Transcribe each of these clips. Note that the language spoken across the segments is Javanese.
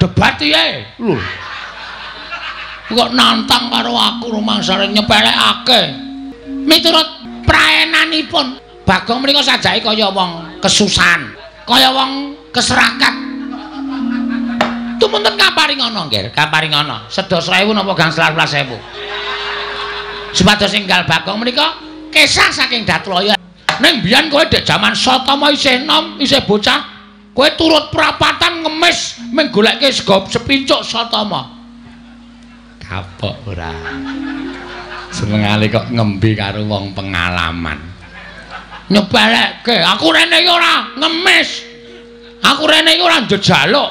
debat piye? Lho. Kok nantang karo aku rumangsane nyepelekake. Miturut praenanipun, Bagong mriku sajake kaya wong kesusahan, kaya wong keserakat. Tumunten kaparingana nggih, kaparingana. Sedos 1000 napa gangsal 11.000. Supados enggal Bagong menika kesah saking Datlaya. Ning biyen kowe dek jaman Satama isih enom, isih bocah, kowe turut prapatan ngemis mung goleke sego sepincuk Satama. Kapok ora. Senengane kok ngembe karo wong pengalaman. Nyepelekke, aku rene iki ora ngemis. Aku rene iki ora njejaluk.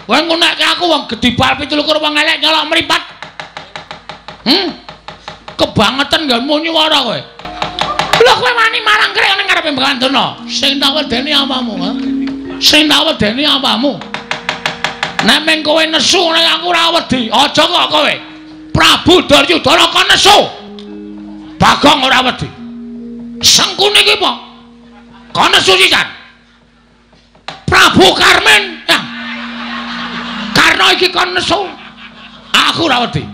Kowe ngunekke aku wong gedhi bal 17 wong elek nyolok mripat. Kebangetan nggonmu nyuwara kowe. Lho kowe wani marang krek ning ngarepe Mbakandana. Sing tak wedeni apamu, ha? Sing tak wedeni apamu? Nek meng kowe nesu nek aku ora wedi, aja kok kowe. Prabu Daryudara kon nesu. Bagong ora wedi. Sengkune iki apa? Kon nesu sisan. Prabu Karmen, ya. Karna iki kon nesu. Aku ora wedi.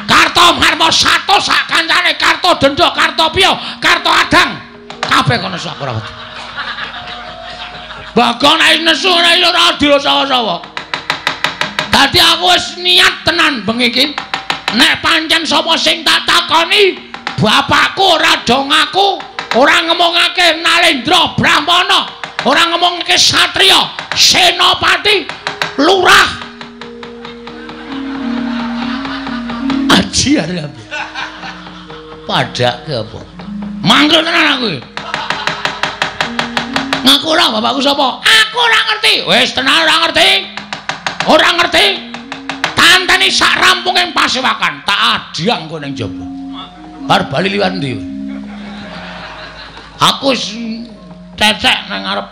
Karta Marma Sato sak kancane, Karta Dendha, Karta Piya, Karta Adang. Kabeh kon nesu aku ora wedi. Bagong nek nesu nek ora dirasawa-sawa. Dadi aku wis niat tenan bengi iki. Nek pancen sapa sing tak takoni, bapakku ora do ngaku, ora ngomongake Nalendra Brahmana, ora ngomongake satriya, senopati, lurah. Aji arep. Padake apa? Mangkel tenan aku iki. Ngaku ora bapakku sapa? Aku ora ngerti. Wis tenan ora ngerti. Ora ngerti. Tanteni sak rampunging pasewakan, tak adiang kowe ning jaba. Bar bali liwat ndi? Aku wis cecek nang ngarep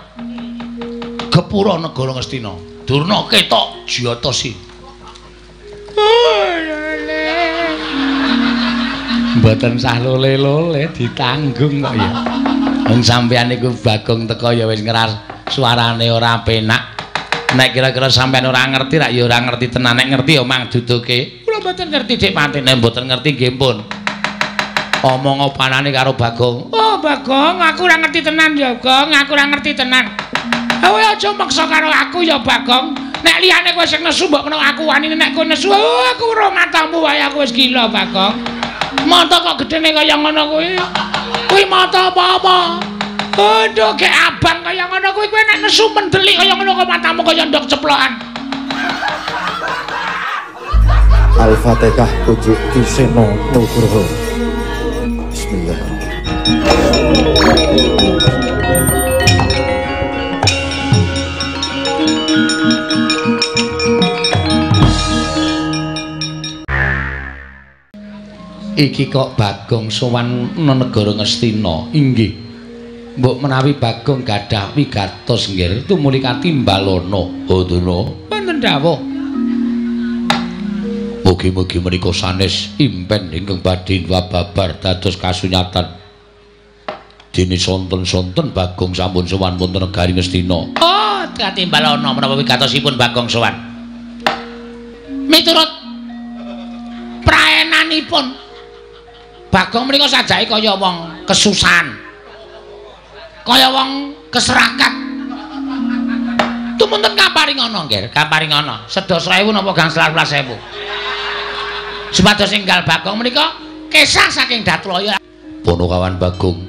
Gepura negara Ngastina. Durna ketok Jatasi. Mboten sah lole-lole ditanggung kok ya. Wong sampeyan niku Bagong teko ya wis ngeras suarane ora penak. Nek kira-kira sampean ora ngerti rak ya ora ngerti tenan, nek ngerti ya mang duduke. Kula mboten ngerti Dik Patine, mboten ngerti nggih pun. Omong opanane karo Bagong. Oh, Bagong, aku ora ngerti tenan ya, Gong, aku ora ngerti tenan. Kowe aja maksa karo aku ya, Bagong. Nek liyane kowe sing nesu mbok kena aku wani nek kowe nesu, aku ora matamu wae aku wis gila, Bagong. Mata kok gedene kaya ngono kuwi. Kuwi mata apa-apa? Aduh, ke abang kaya ngono kuwi kowe nek nesu mendelik kaya ngono kok matamu kaya ndok ceplokan. Al-Fatihah ujuk Kisena Nugroho. Bismillah. Iki kok Bagong sowan negara Ngastina. Inggih. Mbok menawi Bagong gadah wigatos nggih tumuli katimbalana. Hodana. Wonten dawuh. Mugi-mugi menika sanes impen ingkang badhe wababar dados kasunyatan. Dene sonten-sonten Bagong sampun sowan wonten negari Ngastina. Oh, katimbalana menapa wigatosipun Bagong sowan. Miturut praenanipun Bagong menika sajake kaya wong kesusahan, kaya wong keserakat. Tumunten kaparingana nggih, kaparingana. Sedos 1000 napa gangsal 11.000. Supados enggal Bagong menika kesah saking Datlaya. Ponokawan Bagong,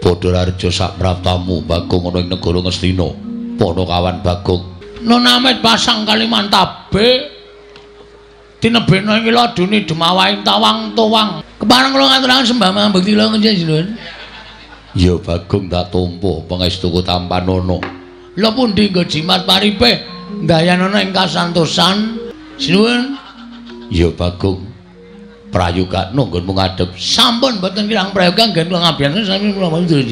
padha raja sak praptamu Bagong ana ing negara Ngastina. Ponokawan Bagong, Nonamit pasang Kalimantabe. Dinebena ing ladune Demawaing tawang-tawang. Kepareng kula ngaturaken sembah mambekti kula njenengan. Ya Bagong tak tampa pangestuku tampanana. Lha pundi nggo jimat paripe ndayanana ing kasantosan. Sinuwun. Ya Bagong prayogakna nggonmu ngadhep. Sampun mboten kirang prayoga nggen kula ngabiyen sami kula mundur.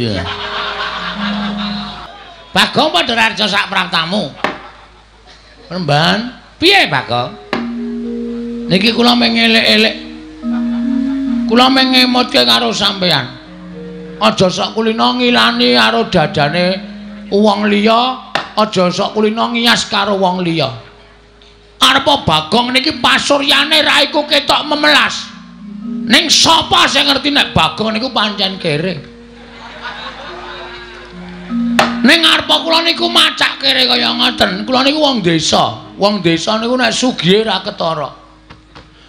Bagong padha raja sak praptamu. Remban, piye Bagong? Niki kula mengelek-elek. Kula mengemutke karo sampean. Aja sok kulina ngilani karo dadane wong liya, aja sok kulina ngiyas karo wong liya. ngarepa Bagong niki pasuryane ra iku ketok memelas. Ning sapa sing ngerti nek Bagong niku pancen kere. Ning ngarepa kula niku macak kere kaya ngoten. Kula niku wong desa. Wong desa niku nek sugih ra ketara.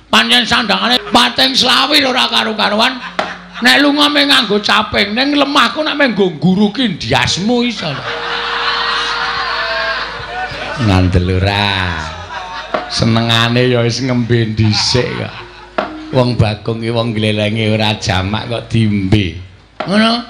Pancen sandangane pating slawi ora karo-karuan. Nek lunga mung nganggo caping, ning lemahku nek menggo guruki ndiasmu iso. Ngandel ora. Senengane ya wis ngembe dhisik kok. Wong Bagong ki wong glelenge ora jamak kok diembe. Ngono.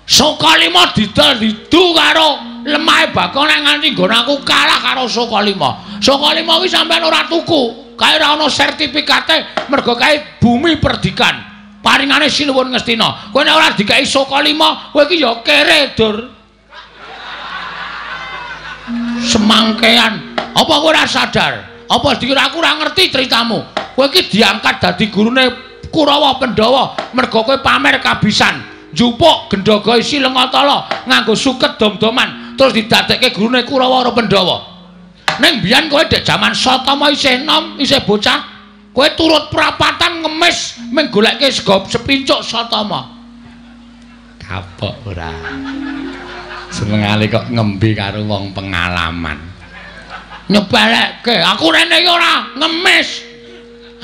Sokalima didol didu karo lemahe Bagong nek nganti nggon aku kalah karo Sokalima. Sokalima kuwi sampean ora tuku. Kae ora ana sertifikate mergo kae bumi perdikan. Paringane Sinuwun Ngastina. Kowe nek ora dikai Sokalima, kowe iki ya kere, Dur. Semangkean. Apa kowe ora sadar? Apa dikira aku ora ngerti ceritamu? Kowe iki diangkat dadi gurune Kurawa Pandhawa mergo kowe pamer kabisan. Njupuk gendhaga isi Lengatala nganggo suket dom-doman terus didadekke gurune Kurawa Pandhawa. Ning biyen kowe dek jaman Satama isih enom, isih bocah, kowe turut prapatan ngemis mung golekke sego sepincuk Satama. Kapok ora. Senengane kok ngembe karo wong pengalaman. Nyepelekke, aku rene iki ora ngemis.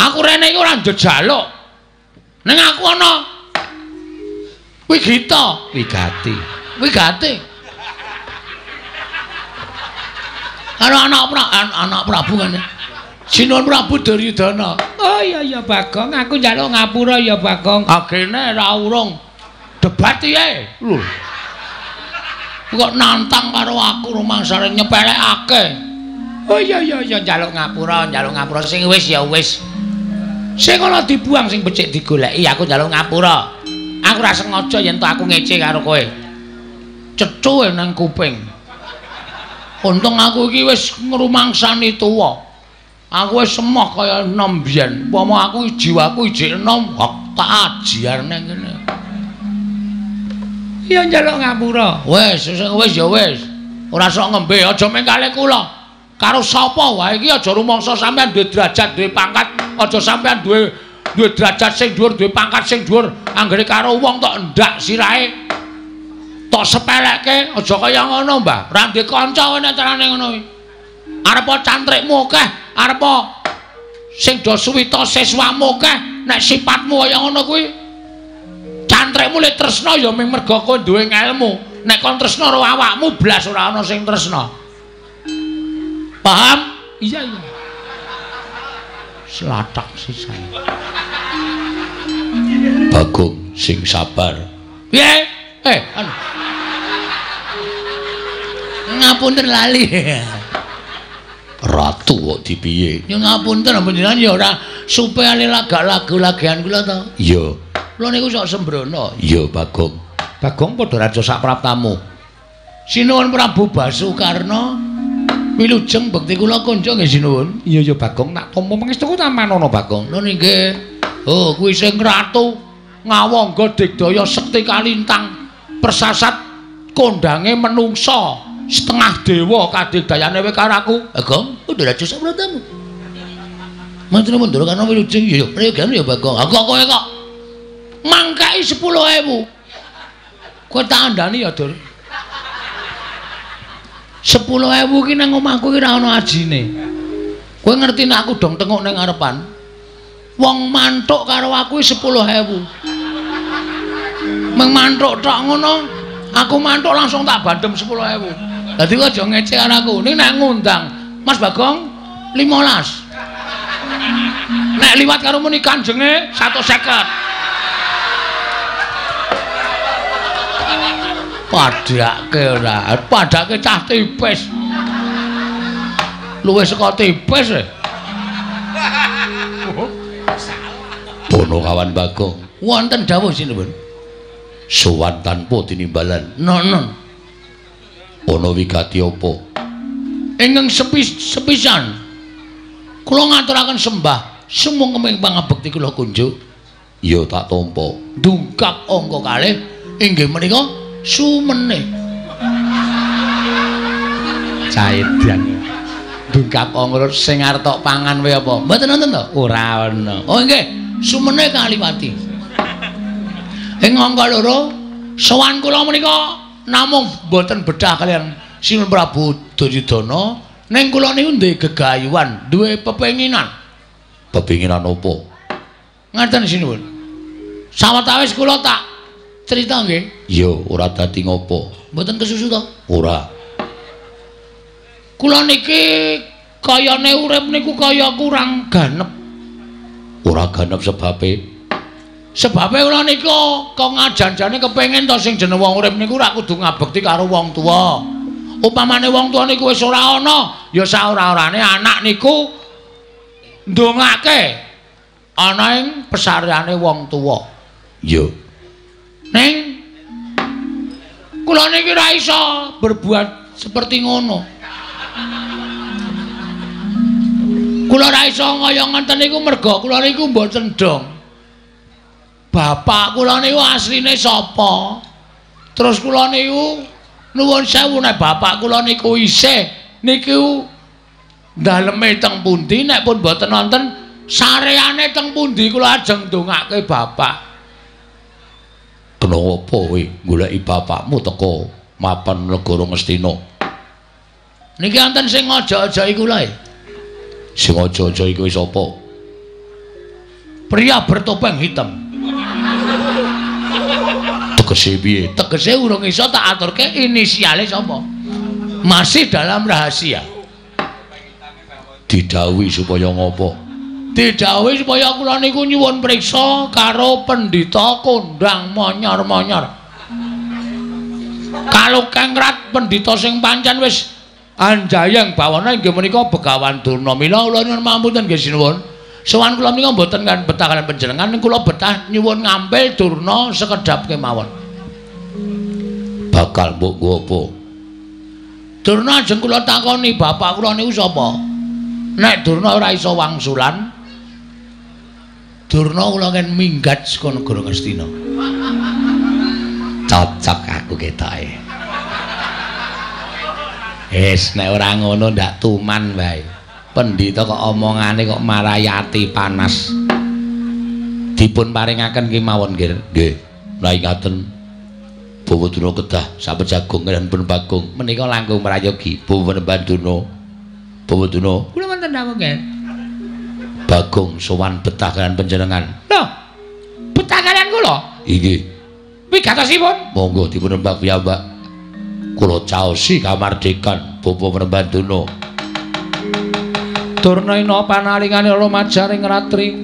Aku rene iki ora njejaluk. Ning aku ana wigita, wigati. Karo anak Prabu kan. Sinuwun Prabu Duryudana. Oh iya Bagong, aku njaluk ngapura ya Bagong. Agene ra urung debat piye? Lho. Kok nantang karo aku rumangsane nyepelekake. Oh iya njaluk ngapura sing wis ya wis. Sing ana dibuang sing becik digoleki aku njaluk ngapura. Aku ora sengaja yen aku ngece karo kowe. Cethu nang kuping. Untung aku iki wis ngrumangsani tuwa. Aku wis semoh kaya enom biyen. Upama aku jiwaku ijik enom, tak ajiar nang kene. Ya njaluk ngapura. Wis ya wis. Ora sok ngembe, aja mengkale kula. Karo sapa wae iki aja rumangsa sampean duwe derajat, duwe pangkat, aja sampean duwe derajat sing dhuwur, duwe pangkat sing dhuwur, anggere karo wong tok ndak sirahe. Tok sepelekke, aja kaya ngono, Mbah. Ora ndek kanca kowe nek carane ngono kuwi. Arepa cantrikmu akeh, arepa sing do suwita siswamu akeh, nek sifatmu kaya ngono kuwi. Cantrikmu lek tresna ya mung mergo kowe duwe ilmu. Nek kon tresna karo awakmu blas ora ana sing tresna. Paham? Iya. Slatak sisan. Bagong sing sabar. Piye? Anu. Ngapunten lali. Ratu kok dipiye? Ya ngapunten panjenengan ya ora supe ale lagu-lagian kula to. Iya. Kula niku sok sembrono. Iya, Bagong. Bagong padha raja sak praptamu. Sinuwun Prabu Basukarna wilujeng bekti kula konco nggih sinuwun. Iya Bagong, tak tampa pangestuku ta manono Bagong. Lho nggih. Oh, kuwi sing ratu ngawangga digdaya sekti kalintang persasat kondange menungsa setengah dewa kadigdayane we karo aku. Bagong, udah raja sak praptamu. Manten mundur karena wilujeng ya prayogan ya Bagong. Aku kowe kok mangkai 10.000. Kowe tak andani ya, Dur. 10.000 ki nang omahku ki ora ana ajine. Kowe ngerti nek aku dong tengok ning ngarepan. Wong mantuk karo aku 10.000. Meng mantuk tok ngono, aku mantuk langsung tak bandem 10.000. Dadi kowe aja ngece karo aku. Ning nek ngundang Mas Bagong 15. Nek liwat karo muni kanjenge 150. Padake ora, padake cah tipis. Luwih saka tipis e. Bono kawan Bagong. Wonten dawuh sinuwun. Sowan tanpa tinimbalan. Non. Ana wigati apa? Ingkang sepisan. Kula ngaturaken sembah sumung kemeng pangabekti kula kunjuk. Ya tak tampa. Dungkap angka kalih inggih menika sumene. Caedan. Dungkap ngrut sing arep tok pangan wae apa? Mboten wonten to? Ora ana. Oh nggih, sumene Kaliwati. Ing angka loro sowan kula menika namung boten bedhah kalian Sinuwun Prabu Duryudana ning kula niku duwe gegayuhan, duwe pepenginan. Pepenginan apa? Ngaten sinuwun. Sawetawis kula tak crita nggih. Iya, ora dadi ngopo. Mboten kesusu to? Ora. Kula niki kayane urip niku kaya kurang ganep. Ora ganep sebabe. Sebabe kula niku kok ngajanjane kepengin to sing jeneng wong urip niku ora kudu ngabekti karo wong tuwa. Upamane wong tuwa niku wis ora ana, ya saora-orane anak niku ndongake ana ing pesareane wong tuwa. Iya. Ning kula niki ora iso berbuat seperti ngono. Kula ora iso kaya ngoten niku merga kula niku mboten dong. Bapak kula niku asline sapa? Terus kula niku nuwun sewu nek bapak kula niku isih niku daleme teng pundi nek pun mboten wonten sareane teng pundi kula ajeng ndongake bapak. Kenapa kowe goleki bapakmu teko mapan negara Ngastina? Niki wonten sing aja-aja iku lho. Sing aja-aja iku sapa? Pria bertopeng hitam. Tegese piye? Tegese urung iso tak aturke inisiale sapa? Masih dalam rahasia. Didhawuhi supaya ngopo? Didhawuhi supaya kula niku nyuwun priksa karo Pendhita Kondang Monyor-monyor. Kalau kengrat pendhita sing pancen wis anjayang bawana inggih menika Begawan Durna. Mila kula nyuwun pamunten nggih sinuwun. Sowan kula menika mboten kan betah kaliyan panjenengan, kula betah nyuwun ngambil Durna sekedhap kemawon. Bakal mbok nggo apa? Durna ajeng kula takoni bapak kula niku sapa? Nek Durna ora iso wangsulan, Durna kula kan minggat saka negara Ngastina. Cocok aku ketoke. Nek ora ngono ndak tuman wae. Pendhita kok omongane kok marayati panas. Dipun paringaken kemawon nggih. Nggih. Lah ingaten Bawa Durna kedah sapejagung dan pun Bagong menika langkung merayogi Bawa Durna. Bawa Durna. Kula wonten dawuh nggih. Bagong sowan betah kaliyan panjenengan. Lho. Betah kaliyan kula? Inggih. Wigatosipun? Monggo dipun rembak piyambak. Kula caosi kamardikan Bawa Durna. Durnaina panalingane Ramajaring ratri.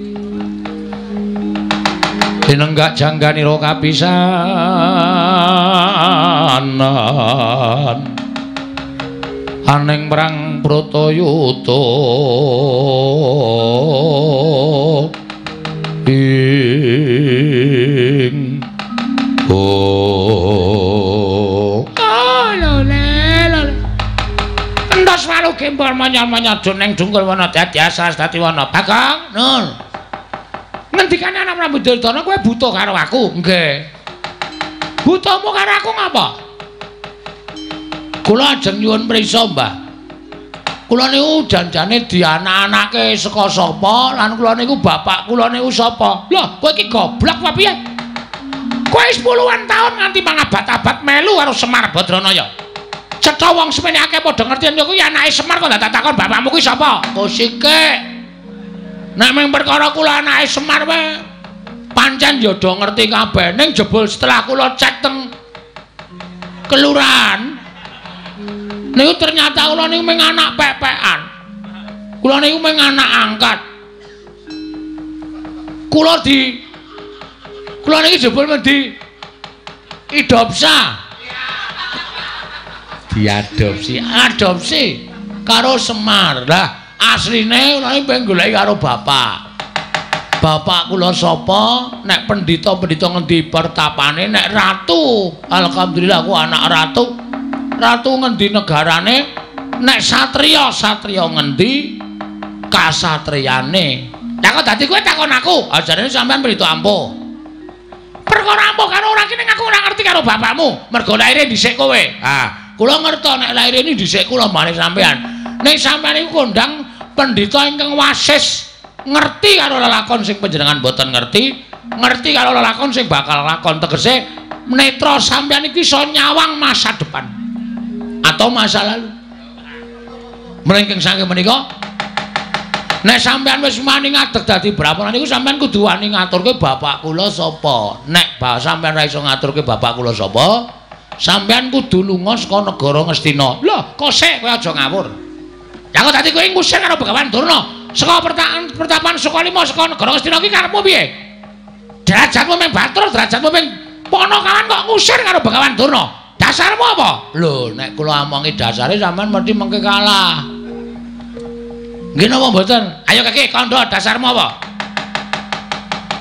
Dinenggak jangganira kapisanan. Aning perang Bratayuda. Ing entos walu gempol manyar-manyar doneng dungkul wana dadi asas dadi wana. Bagong, nun. Ngendikane anak Prabu Duryudana kowe buta karo aku? Nggih. Butamu karo aku ngapa? Kula ajeng nyuwun prisa, Mbah. Kula niku janjane dianak-anake saka sapa lan kula niku bapak kula niku sapa? Lho, kowe iki goblok apa piye? Kowe 10-an taun nganti mangabad-abad melu karo Semar Badranaya. Cetha wong semene akeh padha ngerti yen kuwi anake Semar kok ndak takon bapakmu kuwi sapa? Musike. Nek mung perkara kula anake Semar wae pancen ya do ngerti kabeh. Ning jebul setelah kula cek teng kelurahan niku ternyata kula niku mung anak pepekan. Kula niku mung anak angkat. Kula niki jebul di adopsi karo Semar. Lah asline kula iki pengen goleki karo bapak. Bapak kula sapa? Nek pendhita-pendhita ngendi pertapane, nek ratu, alhamdulillah aku anak ratu. Ratu ngendi negarane? Nek satriya, satriya ngendi kasatriyane. Lah kok dadi kowe takon aku? Ajarane sampean pendhita ampuh. Perkara ampuh karo ora kene aku ora ngerti karo bapakmu. Mergo laire dhisik kowe. Ah, kula ngerti nek laire ini dhisik kula mari sampean. Nek sampeyan iku kondang pendhita ingkang wasis ngerti karo lelakon sing panjenengan boten ngerti karo lelakon sing bakal lakon tegese netra sampeyan iki iso nyawang masa depan atau masa lalu. Mrengking saking menika nek sampeyan wis wani ngadeg dadi braponan niku sampeyan kudu wani ngaturke bapak kula sapa. Nek sampeyan ora iso ngaturke bapak kula sapa, sampeyan kudu lunga saka negara Ngastina. Lho, kok sik kowe aja ngawur. Ya kok dadi kowe ngusir karo Begawan Durna saka pertapan Sukalima saka negara Ngastina iki karepmu piye? Derajatmu mung batur, derajatmu mung ponokawan kok ngusir karo Begawan Durna. Dasarmu apa? Lho, nek kula omongi dasare sampeyan mesti mengke kalah. Nggih napa mboten? Ayo Kakek kandha dasarmu apa?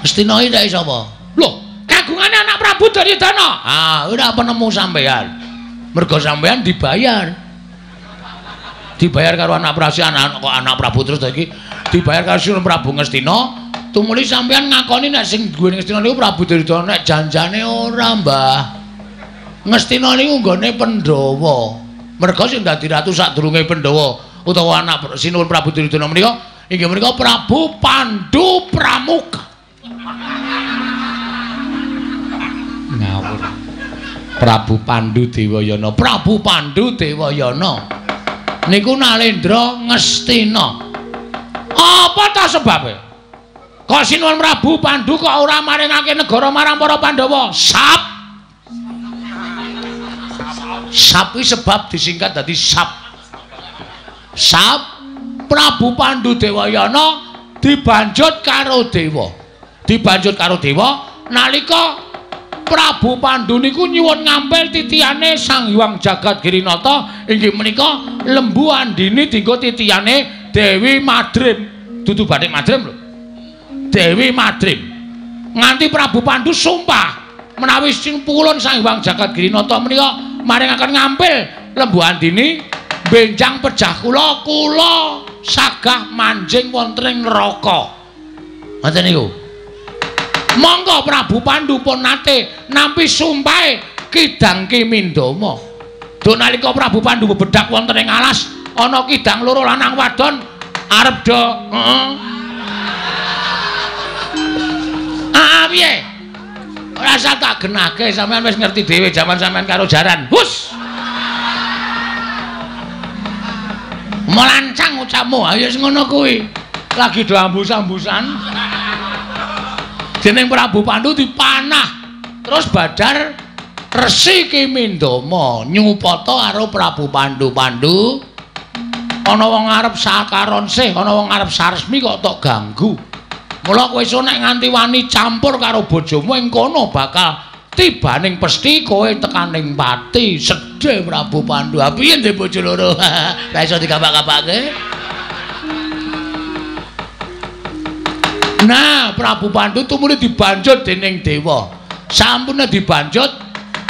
Ngastina iki ndek sapa? Lho, kagungane anak Prabu Duryudana. Ah, ora penemu sampean. Mergo sampean dibayar. Dibayar karo anak Prabu terus iki dibayar karo Sinten Prabu Ngastina. Tumuli sampean ngakoni nek sing duwe Ngastina niku Prabu Duryudana nek janjane ora, Mbah. Ngastina niku nggone Pandhawa. Mergo sing dadi ratu sadurunge Pandhawa utawa anak Sinuwun Prabu Duryudana menika inggih menika Prabu Pandhu Pramuka. Ngawur. Prabu Pandhu Dewayana, Prabu Pandhu Dewayana. Niku Nalendra Ngastina. Apa ta sebabe? Kok Sinuwun Prabu Pandhu kok ora maringake negara marang para Pandhawa? Sap iki sebab disingkat dadi Sap. Prabu Pandhu Dewayana dibanjut karo dewa. Dibanjut karo dewa nalika Prabu Pandhu niku nyuwun ngampil titiyane Sang Hyang Jagat Girinata inggih menika Lembu Andini dinggo titiyane Dewi Madrim. Dudu Bathik Madrim lho. Dewi Madrim. Nganti Prabu Pandhu sumpah menawi pulun Sang Hyang Jagat Girinata menika maringaken ngampil Lembu Andini benjang pejah kula sagah manjing wonten ing neraka. Ngoten niku. Monggo Prabu Pandhu pun nate nampi sumpahe Kidang Kimindama. Do nalika Prabu Pandhu bebedak wonten ing alas ana kidang loro lanang wadon arep do piye? Ora usah tak genake, sampean wis ngerti dhewe jaman sampean karo jaran. Hus. Melancang ucapmu, ayo sing ngono kuwi. Lagi do ambus-ambusan. Dening Prabu Pandhu dipanah. Terus badar Resi Kimindama nyupata karo Prabu Pandhu. Pandhu ana wong arep sakaron sih, ana wong arep saresmi kok tok ganggu. Mula kowe iso nek nganti wani campur karo bojomu ing kono bakal tibaning pesti kowe tekaning pati. Sedhe Prabu Pandhu. Ha piye ndek bojo loro? Lah iso digapak-gapake. Nah, Prabu Pandhu tumuli dibanjut dening dewa. Sampune dibanjut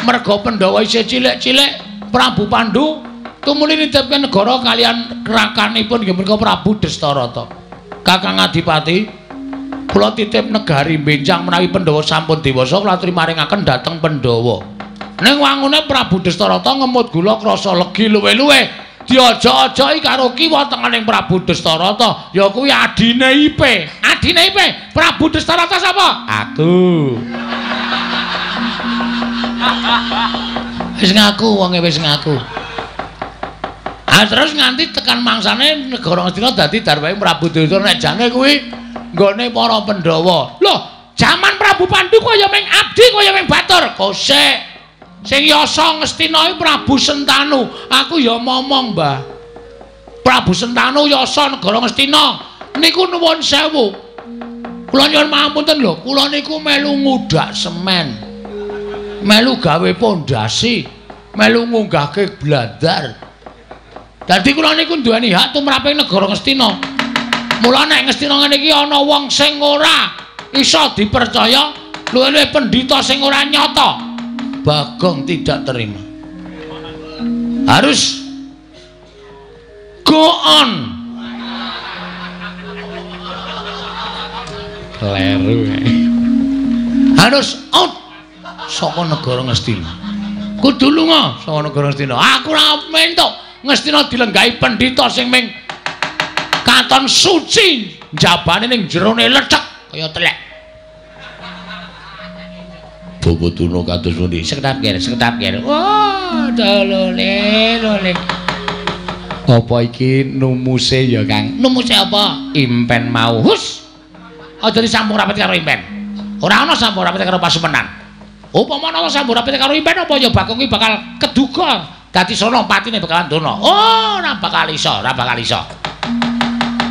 merga Pandhawa isih cilik-cilik, Prabu Pandhu tumuli nitipke negara kalian rakanipun inggih menika Prabu Destarata. Kakang Adipati, kula titip negari benjang menawi Pandhawa sampun dewasa kula aturi maringaken dhateng Pandhawa. Ning wangune Prabu Destarata ngemut gula krasa legi luwe-luwe diaja-ajahi karo kiwa tengening Prabu Destarata ya kuwi adine Ipe. Adine Ipe, Prabu Destarata sapa? Aku. Wis ngaku wonge wis ngaku. Ah terus nganti tekan mangsane negara Ngastina dadi darwahe Prabu Duryudana nek jane kuwi nggone para Pandhawa. Loh, jaman Prabu Pandhu kaya ming abdi kaya ming batur. Kosek. Sing yasa Ngastina iki Prabu Sentanu. Aku ya momong, Mbah. Prabu Sentanu yasa negara Ngastina. Niku nuwun sewu. Kula nyuwun pangapunten lho, kula niku melu ngudak semen. Melu gawe pondasi, melu ngunggahke blandar. Dadi kula niku duweni hak tumraping negara Ngastina. Mula nek Ngastina ngene iki ana wong sing ora iso dipercaya, luwih-luwih pendhita sing ora nyata, Bagong tidak terima. Harus go on. Kleru. Harus out saka negara Ngastina. Kudu lunga saka negara Ngastina. Aku ora mentuk Ngastina dilenggahi pendhita sing ming katon suci jabane ning jerone lecek kaya telek. Bawa Durna kados pundi? Sekedap kir. Oh, lole. Apa iki numuse ya, Kang? Numuse apa? Impen mau. Hus. Aja disampung rapet karo impen. Ora ana sampung rapet karo pasumenan. Upama ana sampung rapet karo impen apa ya Bagong iki bakal keduga dadi Sonopatine Begawan Durna. Oh, ora bakal iso.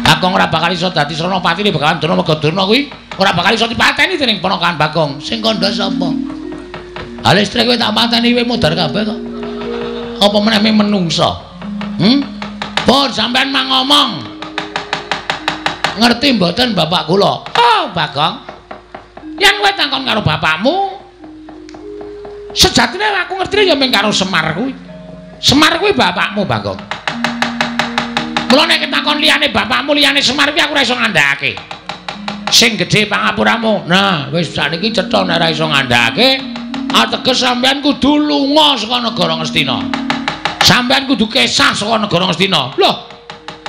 Bagong ora bakal iso dadi Sonopatine Begawan Durna mergo Durna kuwi ora bakal iso dipateni dening ponakan Bagong. Sing kandha sapa? Ha listrik kowe tak pateni kowe modar kabeh kok. Apa meneh menungso? Pun sampean mang ngomong. Ngerti mboten bapak kula? Oh, Bagong. Yen kowe takon karo bapakmu, sejatine aku ngerti ya mung karo Semar kuwi. Semar kuwi bapakmu, Bagong. Mula nek ketakon liyane bapakmu liyane Semar kuwi aku ora iso ngandhakake. Sing gedhe pangapuramu. Nah, wis sakniki cetha nek ora iso ngandhakake, ateges sampean kudu lunga saka negara Ngastina. Sampeyan kudu kesah saka negara Ngastina. Lho.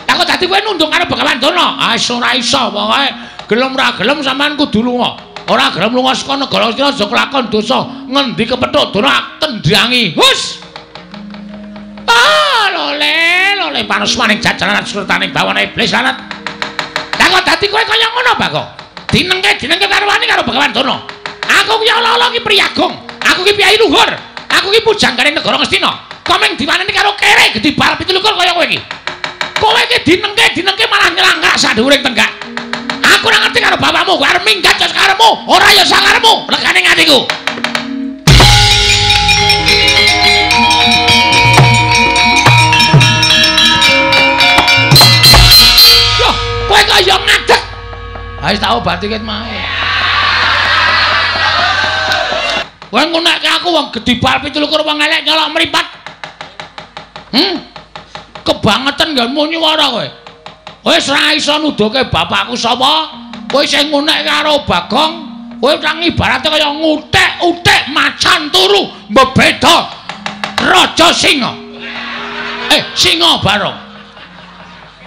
Lah kok dadi kowe nunduk karo Begawan Durna? Ah ora iso pokoke. Gelem ra gelem sampeyan kudu lunga. Ora gelem lunga saka negara Ngastina aja kelakon dosa. Ngendi kepethuk Durna tendhangi. Hus. Ah lole panusmaning jajaran surtaning bawana iblis lanat. Lah kok dadi kowe kaya ngono, Bagong? Dinengke karo wani karo Begawan Durna. Aku ki ala-ala ki priyagung. Aku ki piyai luhur. Aku ki pujanggane negara Ngastina. Komeng diwaneni karo kere gedhi bal 17 kaya kowe iki. Kowe iki dinengke malah nyelangkak sadhuwuring tenggak. Aku ora ngerti karo bapakmu, kowe arep minggat jos karepmu, ora ya sakarepmu, legane ngatiku. Yo, kowe kaya ngadeg. Ha wis tak obati ket mae. Kowe ngunekke aku wong gedhi bal 17 wong elek nyolok mripat. Kebangetan nggon nyuwara kowe. Wis ora iso nuduhke bapakku sapa? Kowe sing ngunek karo Bagong, kowe ora ibarate kaya ngutek-utek macan turu mbeda raja singa. Singa barong.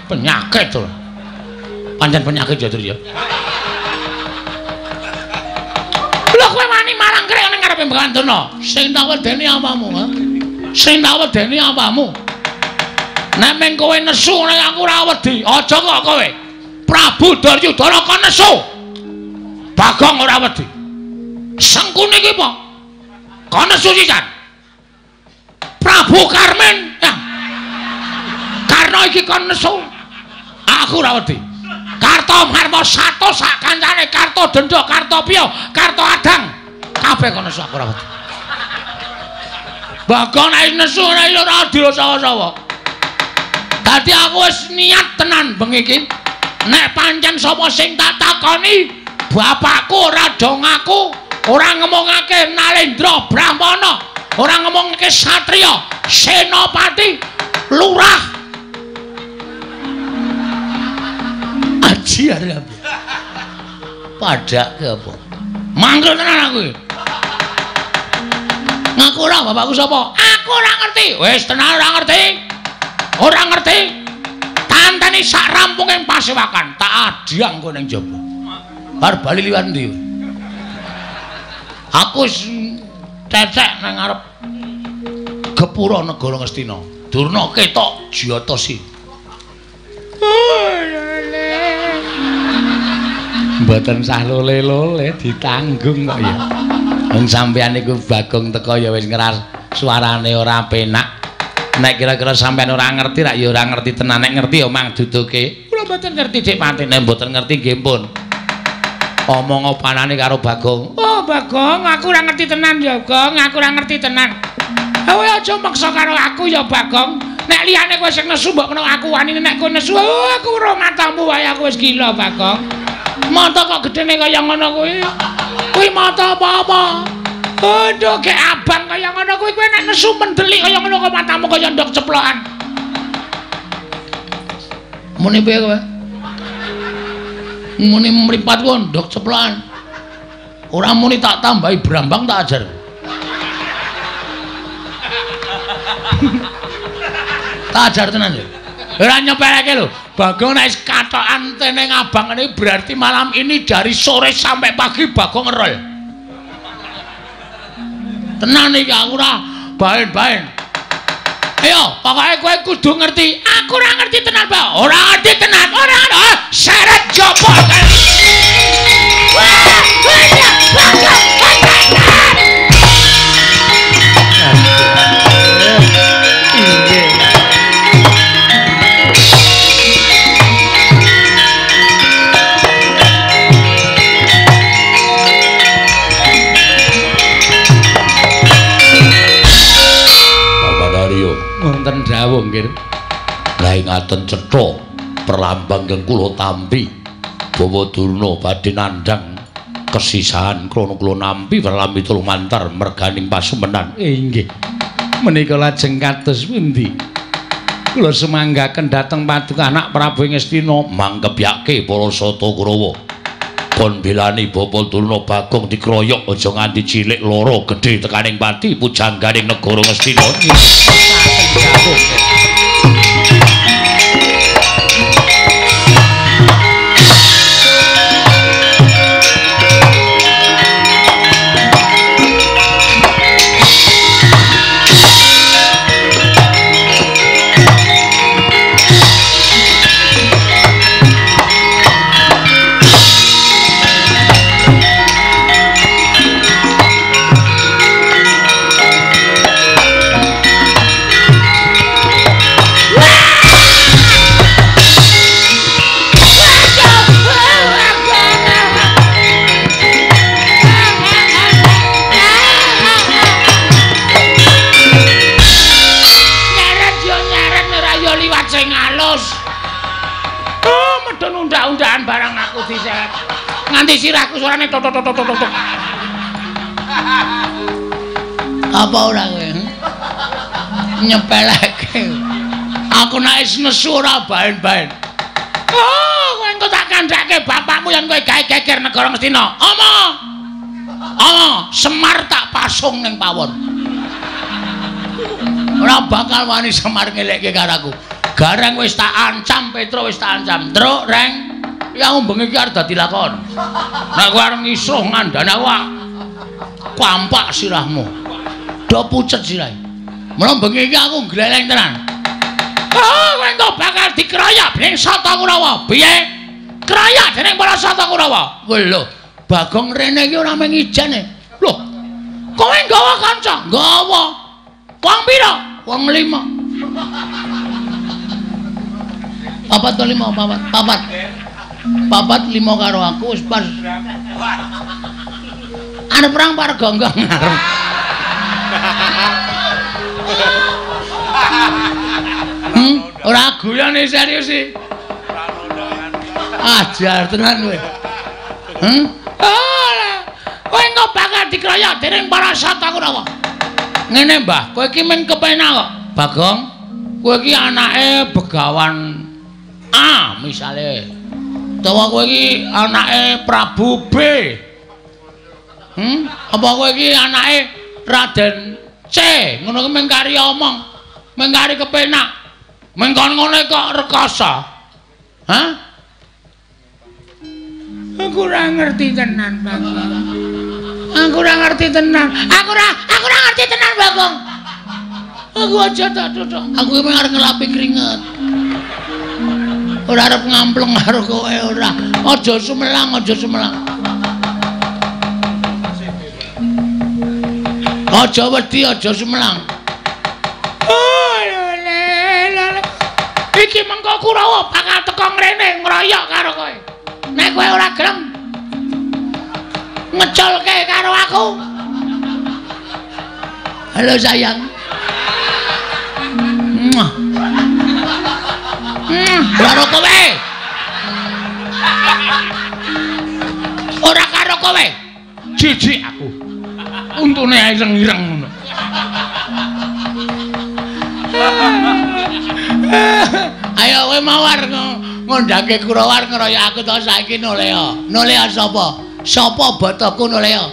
Penyakit to. Pancen penyakit ya, Dur ya. Lho kowe wani marang krek ning ngarepe Begawan Durna. Sing tak wedeni apamu, ha? Sing tak wedeni apamu? Nek meng kowe nesu nek aku ora wedi, aja kok kowe. Prabu Duryudana kok nesu. Bagong ora wedi. Sengkune iki apa? Kok nesu sisan. Prabu Karmen. Ya. Karna iki kok nesu. Aku ora wedi. Kartomarma Sato sak kancane Kartodendra, Kartopya, Karto Adang. Kabeh kok nesu aku ora wedi. Bagong nek nesu nek ora adil sawa-sawa. Dadi aku wis niat tenan bengi iki. Nek pancen sapa sing tak takoni, bapakku ora do ngaku, ora ngomongake Nalendra Brahmana, ora ngomongake Satriya, Senopati, Lurah. Aji arep. Padake apa? Mangkel tenan aku iki. Ngaku ora bapakku sapa? Aku ora ngerti. Wis tenan ora ngerti. Ora ngerti. Tanteni sak rampunging pasewakan tak adiang kowe ning jaba. Bar bali liwat ndi? Aku wis cecek nang ngarep gepura negara Ngastina. Durna ketok Jyatasi. Mboten sah lole-lole ditanggung kok ya. Wong sampeyan niku Bagong teko ya wis ngeras suarane ora penak. Nek kira-kira sampean ora ngerti rak ya ora ngerti tenan, nek ngerti ya mang duduke. Kula mboten ngerti Dik Patine, mboten ngerti nggih pun. Omong opanane karo Bagong. Oh, Bagong, aku ora ngerti tenan ya, Gong, aku ora ngerti tenan. Kowe aja maksa karo aku ya, Bagong. Nek liyane kowe sing nesu mbok kena aku wani, nek kowe nesu aku ora matamu wae aku wis gila, Bagong. Mata kok gedene kaya ngono kuwi. Kuwi mata apa-apa? Aduh, kayak abang kaya ngono kuwi nek nesu mendelik kaya ngono kok matamu kaya ndok ceplokan. Muni piye kowe? Muni mripat ku ndok ceplokan. Ora muni tak tambahi brambang tak ajar. Tak ajar tenan lho. Ora nyepeleke lho. Bagong nek katokan teneng abang ini berarti malam ini dari sore sampai pagi Bagong ngerol. Tenan iki aku ora baen-baen. Ayo, pokoknya kowe kudu ngerti. Aku ora ngerti tenan, Pak. Ora ngerti tenan. Ora syarat jopo. Wah, Bagong. Wonten dawuh nggih. Lah ngaten cetha perlambang kang kula tampi Bawa Durna badhe nandhang kesisahan krana kula nampi werlambi tulumantar merganing pasumenan. Inggih. Menika lajeng kados pundi? Kula semanggaken dhateng paduka anak Prabu Ngastina mangkebyake para Sata Kurawa. Kon belani Bapak Durna Bagong dikroyok aja nganti cilik lara gedhe tekaning pati pujangganing negara Ngastina. Nganti sirahku suarane tok. Apa ora kowe? Nyepeleke. Aku nek wis nesu ora baen-baen. Oh, kowe engko tak kandhake bapakmu yen kowe gawe geger negara Ngastina. Semar tak pasung ning pawon. Ora bakal wani Semar ngelekke karo aku. Gareng wis tak ancam, Petro wis tak ancam. Truk, Reng. Ya bengi iki arep dadi lakon. Nek kowe arep ngisuh ngandhane aku kampak sirahmu. Do pucet sirahe. Mula bengi iki aku gleleng tenan. Kowe engko bakal dikeroyok dening Sata Kurawa. Piye? Keroyok dening para Sata Kurawa. Lho, Bagong rene iki ora mung ijane. Lho. Kowe nggawa kanca? Nggawa. Wong pira? Wong 5. Papat to 5, papat. Papat 5 karo aku wis pas. Arep perang par gonggong arep. Ora guyone serius iki. Ajar tenan kowe. Kowe engko bakal dikeroyok dening para Sata Kurawa. Ngene, Mbah, kowe iki men kepenak kok. Bagong, kowe iki anake Begawan A misale. Utawa kowe iki anake Prabu B. Apa kowe iki anake Raden C. Ngono ki mengkari omong, mengkari kepenak. Mengkon ngene kok rekoso. Hah? Aku ora ngerti tenan, Bagong. Aku ora ngerti tenan. Aku ora ngerti tenan, Bagong. Aku aja tak duduk. Aku iki arep ngelapi keringet. Ora arep ngampleng karo kowe ora. Aja sumelang. Aja wedi, aja sumelang. Oh, lele. Iki mengko Kurawa bakal teko mrene ngroyok karo kowe. Nek kowe ora gelem ngeculke karo aku. Halo sayang. Karo kowe. Ora karo kowe. Jijik aku. Untune ireng-ireng ngono. Ayo kowe mawar ngondhake Kurawa ngeroyok aku to saiki Nolea. Nolea sapa? Sapa botoku Nolea?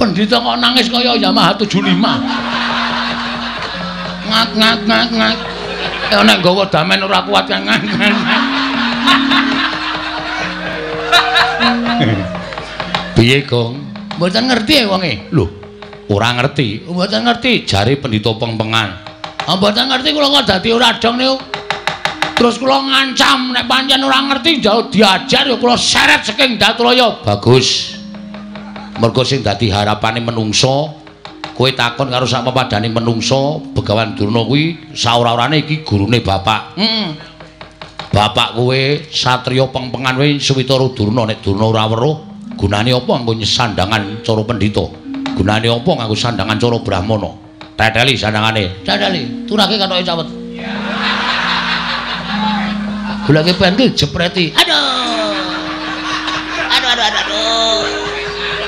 pendhita kok nangis kaya Yamaha 75. Ngak. Ya nek nggawa damen ora kuat kan. Piye, Gong? Mboten ngerti wonge. Lho, ora ngerti. Mboten ngerti jare pendhita pengpengan. Mboten ngerti kula kok dadi ora dong niku. Terus kula ngancam nek pancen ora ngerti jauh diajar ya kula seret saking Datraya. Bagus. Mergo sing dadi harapane menungso, kowe takon karo sak pepadane menungso, Begawan Durna kuwi saora-orane iki gurune bapak. Bapak kowe satriya pengpengan kowe Suwitara Durna nek Durna ora weruh, gunane apa nganggo sandangan cara pendhita? Gunane apa nganggo sandangan cara brahmana? Teteli sandangane. Teteli, turake katoke cawet. Gulake pentil jepreti. Aduh.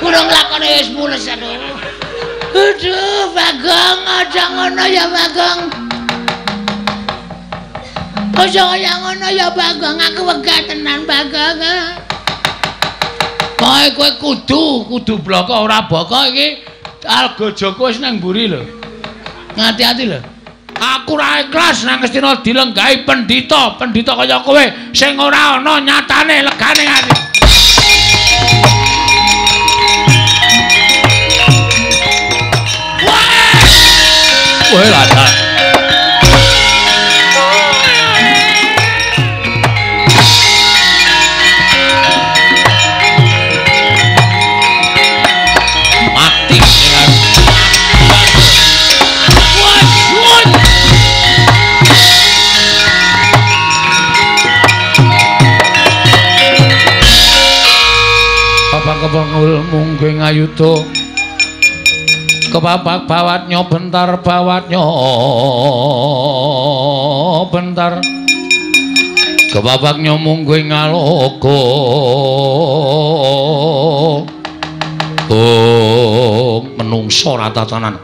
Kurang lakone wis mules aduh. Aduh, Bagong, aja ngono ya Bagong. Aja kaya ngono ya Bagong, aku wegah tenan Bagong. Kowe kudu bloko ora boko iki alga Joko wis nang mburi lho. Ngati-ati lho. Aku ora ikhlas nang Ngastina dilenggahi pendhita kaya kowe sing ora ana nyatane legane ati. Wah, ladak. Mati dengan Bapak kepengul mungging ayuda kepapak bawatnya bentar kepapaknya mungging ngalogo menungso ratatanan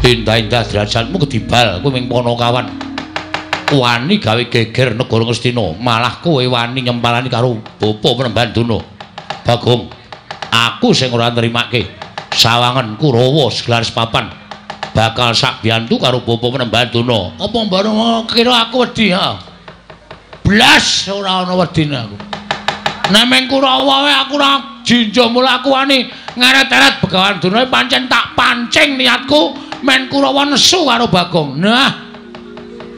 indah-indah derajatmu kedibal kowe ming Ponokawan wani gawe geger negara Ngastina malah kowe wani nyempalani karo bapa Panembanduna. Bagong aku sing ora nrimake sawangan Kurawa segelar papan bakal sak biyantu karo bapa Panembanduna. Apa bareng kira aku wedi ha? Blas ora ana wedine aku. Nek meng Kurawa wae aku ora jinjo mula aku wani ngaret-eret Begawan Durna pancen tak pancing niatku men Kurawa nesu karo Bagong. Nah,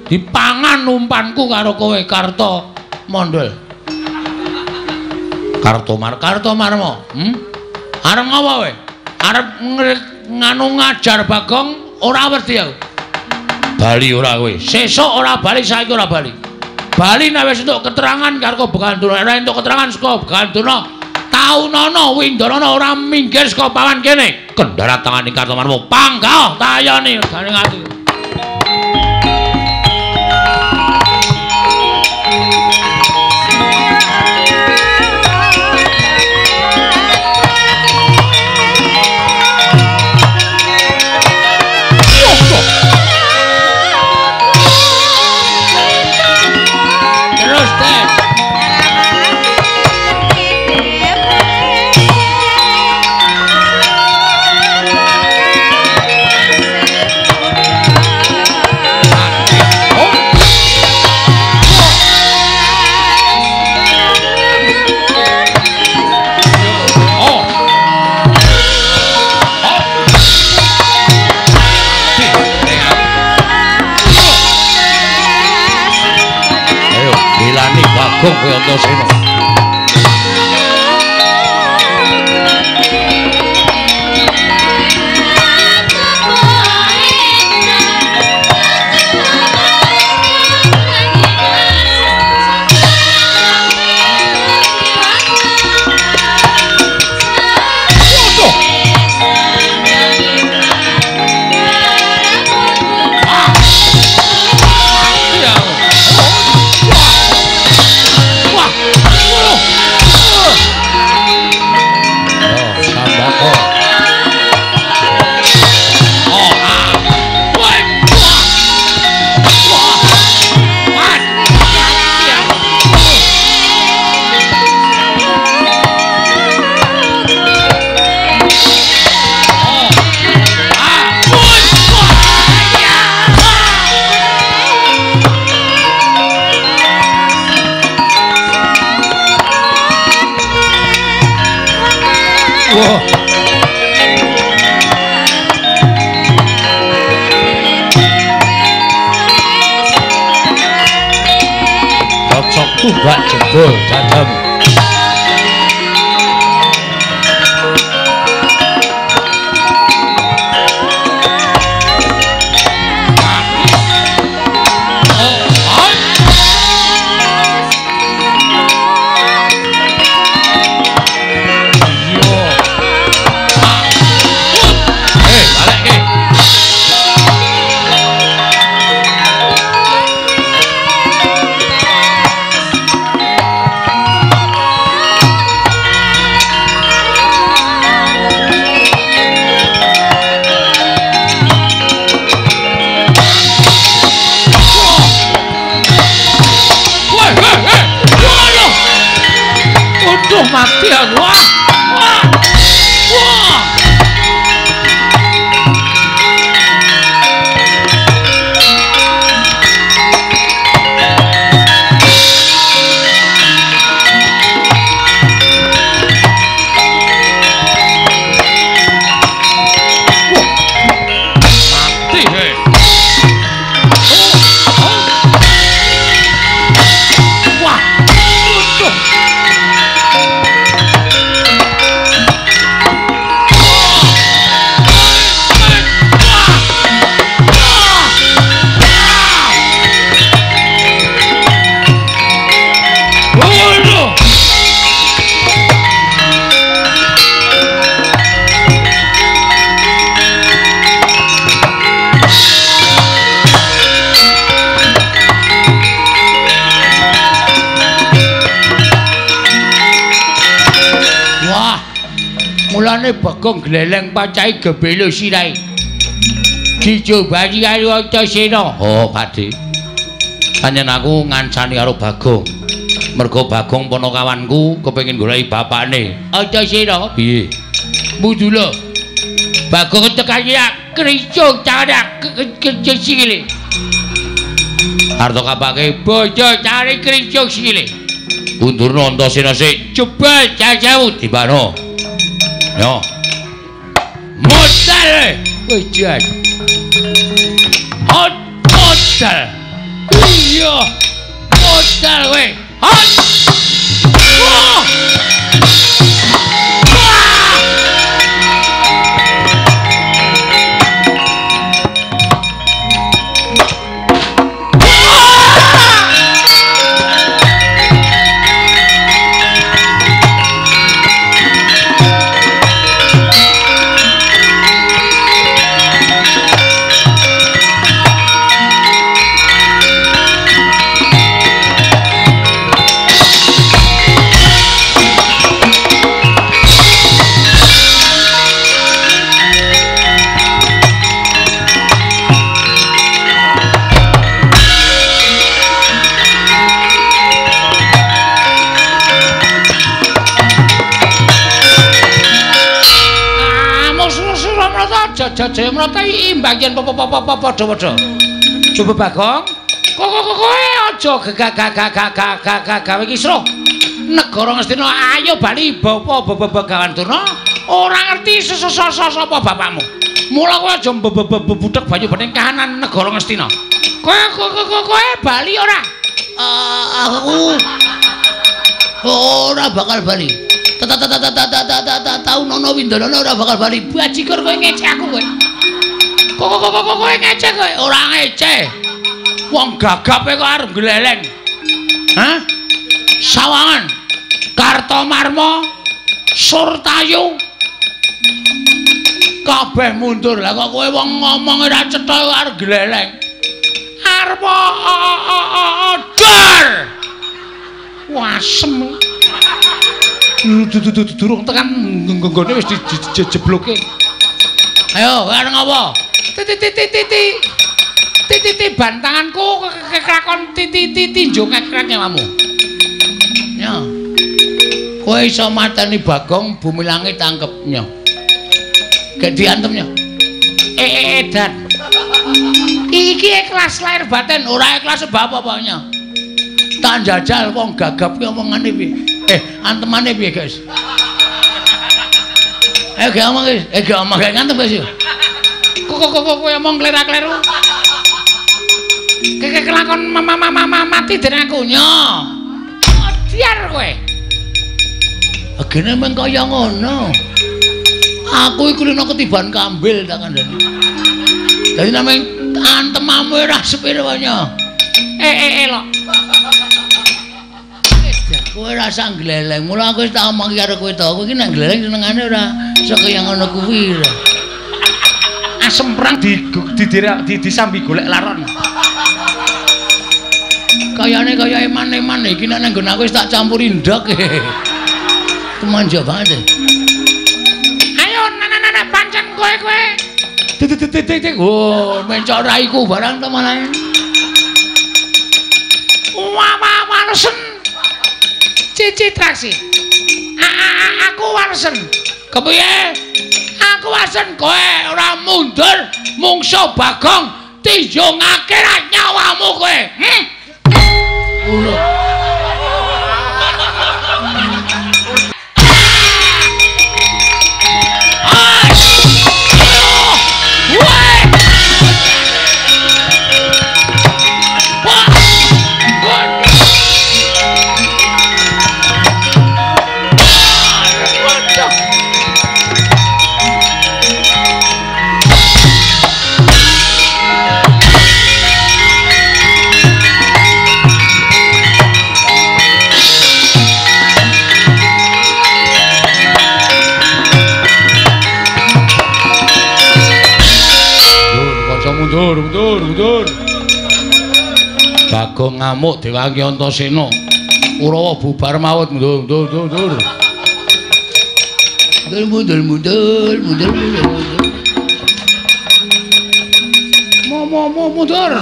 dipangan umpanku karo kowe Karta Mondol. Karta Marma. Arep ngapa kowe? Arep nganu ngajar Bagong ora wedi aku. Bali ora kowe. Sesuk ora bali, saiki ora bali. Bali nek wis entuk keterangan karo Begawan Durna, ora entuk keterangan saka Begawan Durna, taunana Windarana ora minggir saka pawan kene. Kendharat tanganing Karta Marma. Panggaw tayane gane ati. Bagong kowe Antasena. Wah! Wah. Cocok tumbak jebol dadam. Mati aku. Wah. Wah. Wah. Mati he. Wah. Mulane Bagong gleleng pacai gebelo sirai. Dicobani karo Antasena. Oh, Pakde. Panjen aku ngancani karo Bagong. Mergo Bagong ponokawanku kepengin goleki bapakne. Antasena, piye? Mudula. Bagong tekan ya kricung cadak sikile. Arto kapake bojo cari kricung sikile. Undurna Antasena sik jebal jajamu dibano. Yo. Modal. Wejan. Hot modal. Iya. Modal we. Hot. Wah. Jajah merata imbagian padha-padha. Coba Bagong. Kowe aja gawe kisruh. Negara Ngastina ayo bali begawan Durna. Ora ngerti sapa bapakmu. Mula kowe aja budhek banyu bening kahanan negara Ngastina. Kowe bali ora? Aku ora bakal bali. Tahu nono Windana ora bakal bali. Bajikur kowe ngecek aku kowe. Kowe ngecek kowe, ora ngecek. Wong gagape kok arep gleleng. Hah? Sawangan, Kartomarma, Surtayu. Kabeh mundur. Lah kok kowe wong ngomong ora cetha arep gleleng. Arep dor. Wasem. Durung tekan nggone wis dijebloke. Ayo, arep ngopo? Titi bantanganku kekrakon titi njongek-krek nyawamu. Ya. Kowe iso mateni Bagong bumi langit tangkepnya. Gek diantemnya. Edan. Iki ikhlas lahir batin, ora ikhlas sebab apa-apanya. Tak jajal wong gagap ki omongane piye? Antemane piye, guys? Ayo ge omong wis. Ge omong ge ngantem wis. Kok kowe omong klerak-kleru. Kek kelakon mati dening aku nyo. Diar kowe. Agene meng kaya ngono. Aku iku lho ketiban kambil tak kandhani. Dadi nameng antemamu ora sepiro wae. Lho. Kowe rasa gleleng. Mula aku wis tak omong karo kowe to. Kowe iki nek gleleng senengane ora iso kaya ngono kuwi. Asem perang disambi golek laron. Kayane kaya eman-eman iki nek nggon aku wis tak campuri ndok. Kemanja banget. Ayo nana pancen kowe. Titik. Oh, mencok raiku barang temenan. Wah, walesen. Cici traksi. Aku walesen. Kepiye? Aku walesen kowe ora mundur mungsuh Bagong tinjungake ra nyawamu kowe. Mundur. Bagong ngamuk Dewangi Antasena. Kurawa bubar maut mundur. Mundur. Mundur.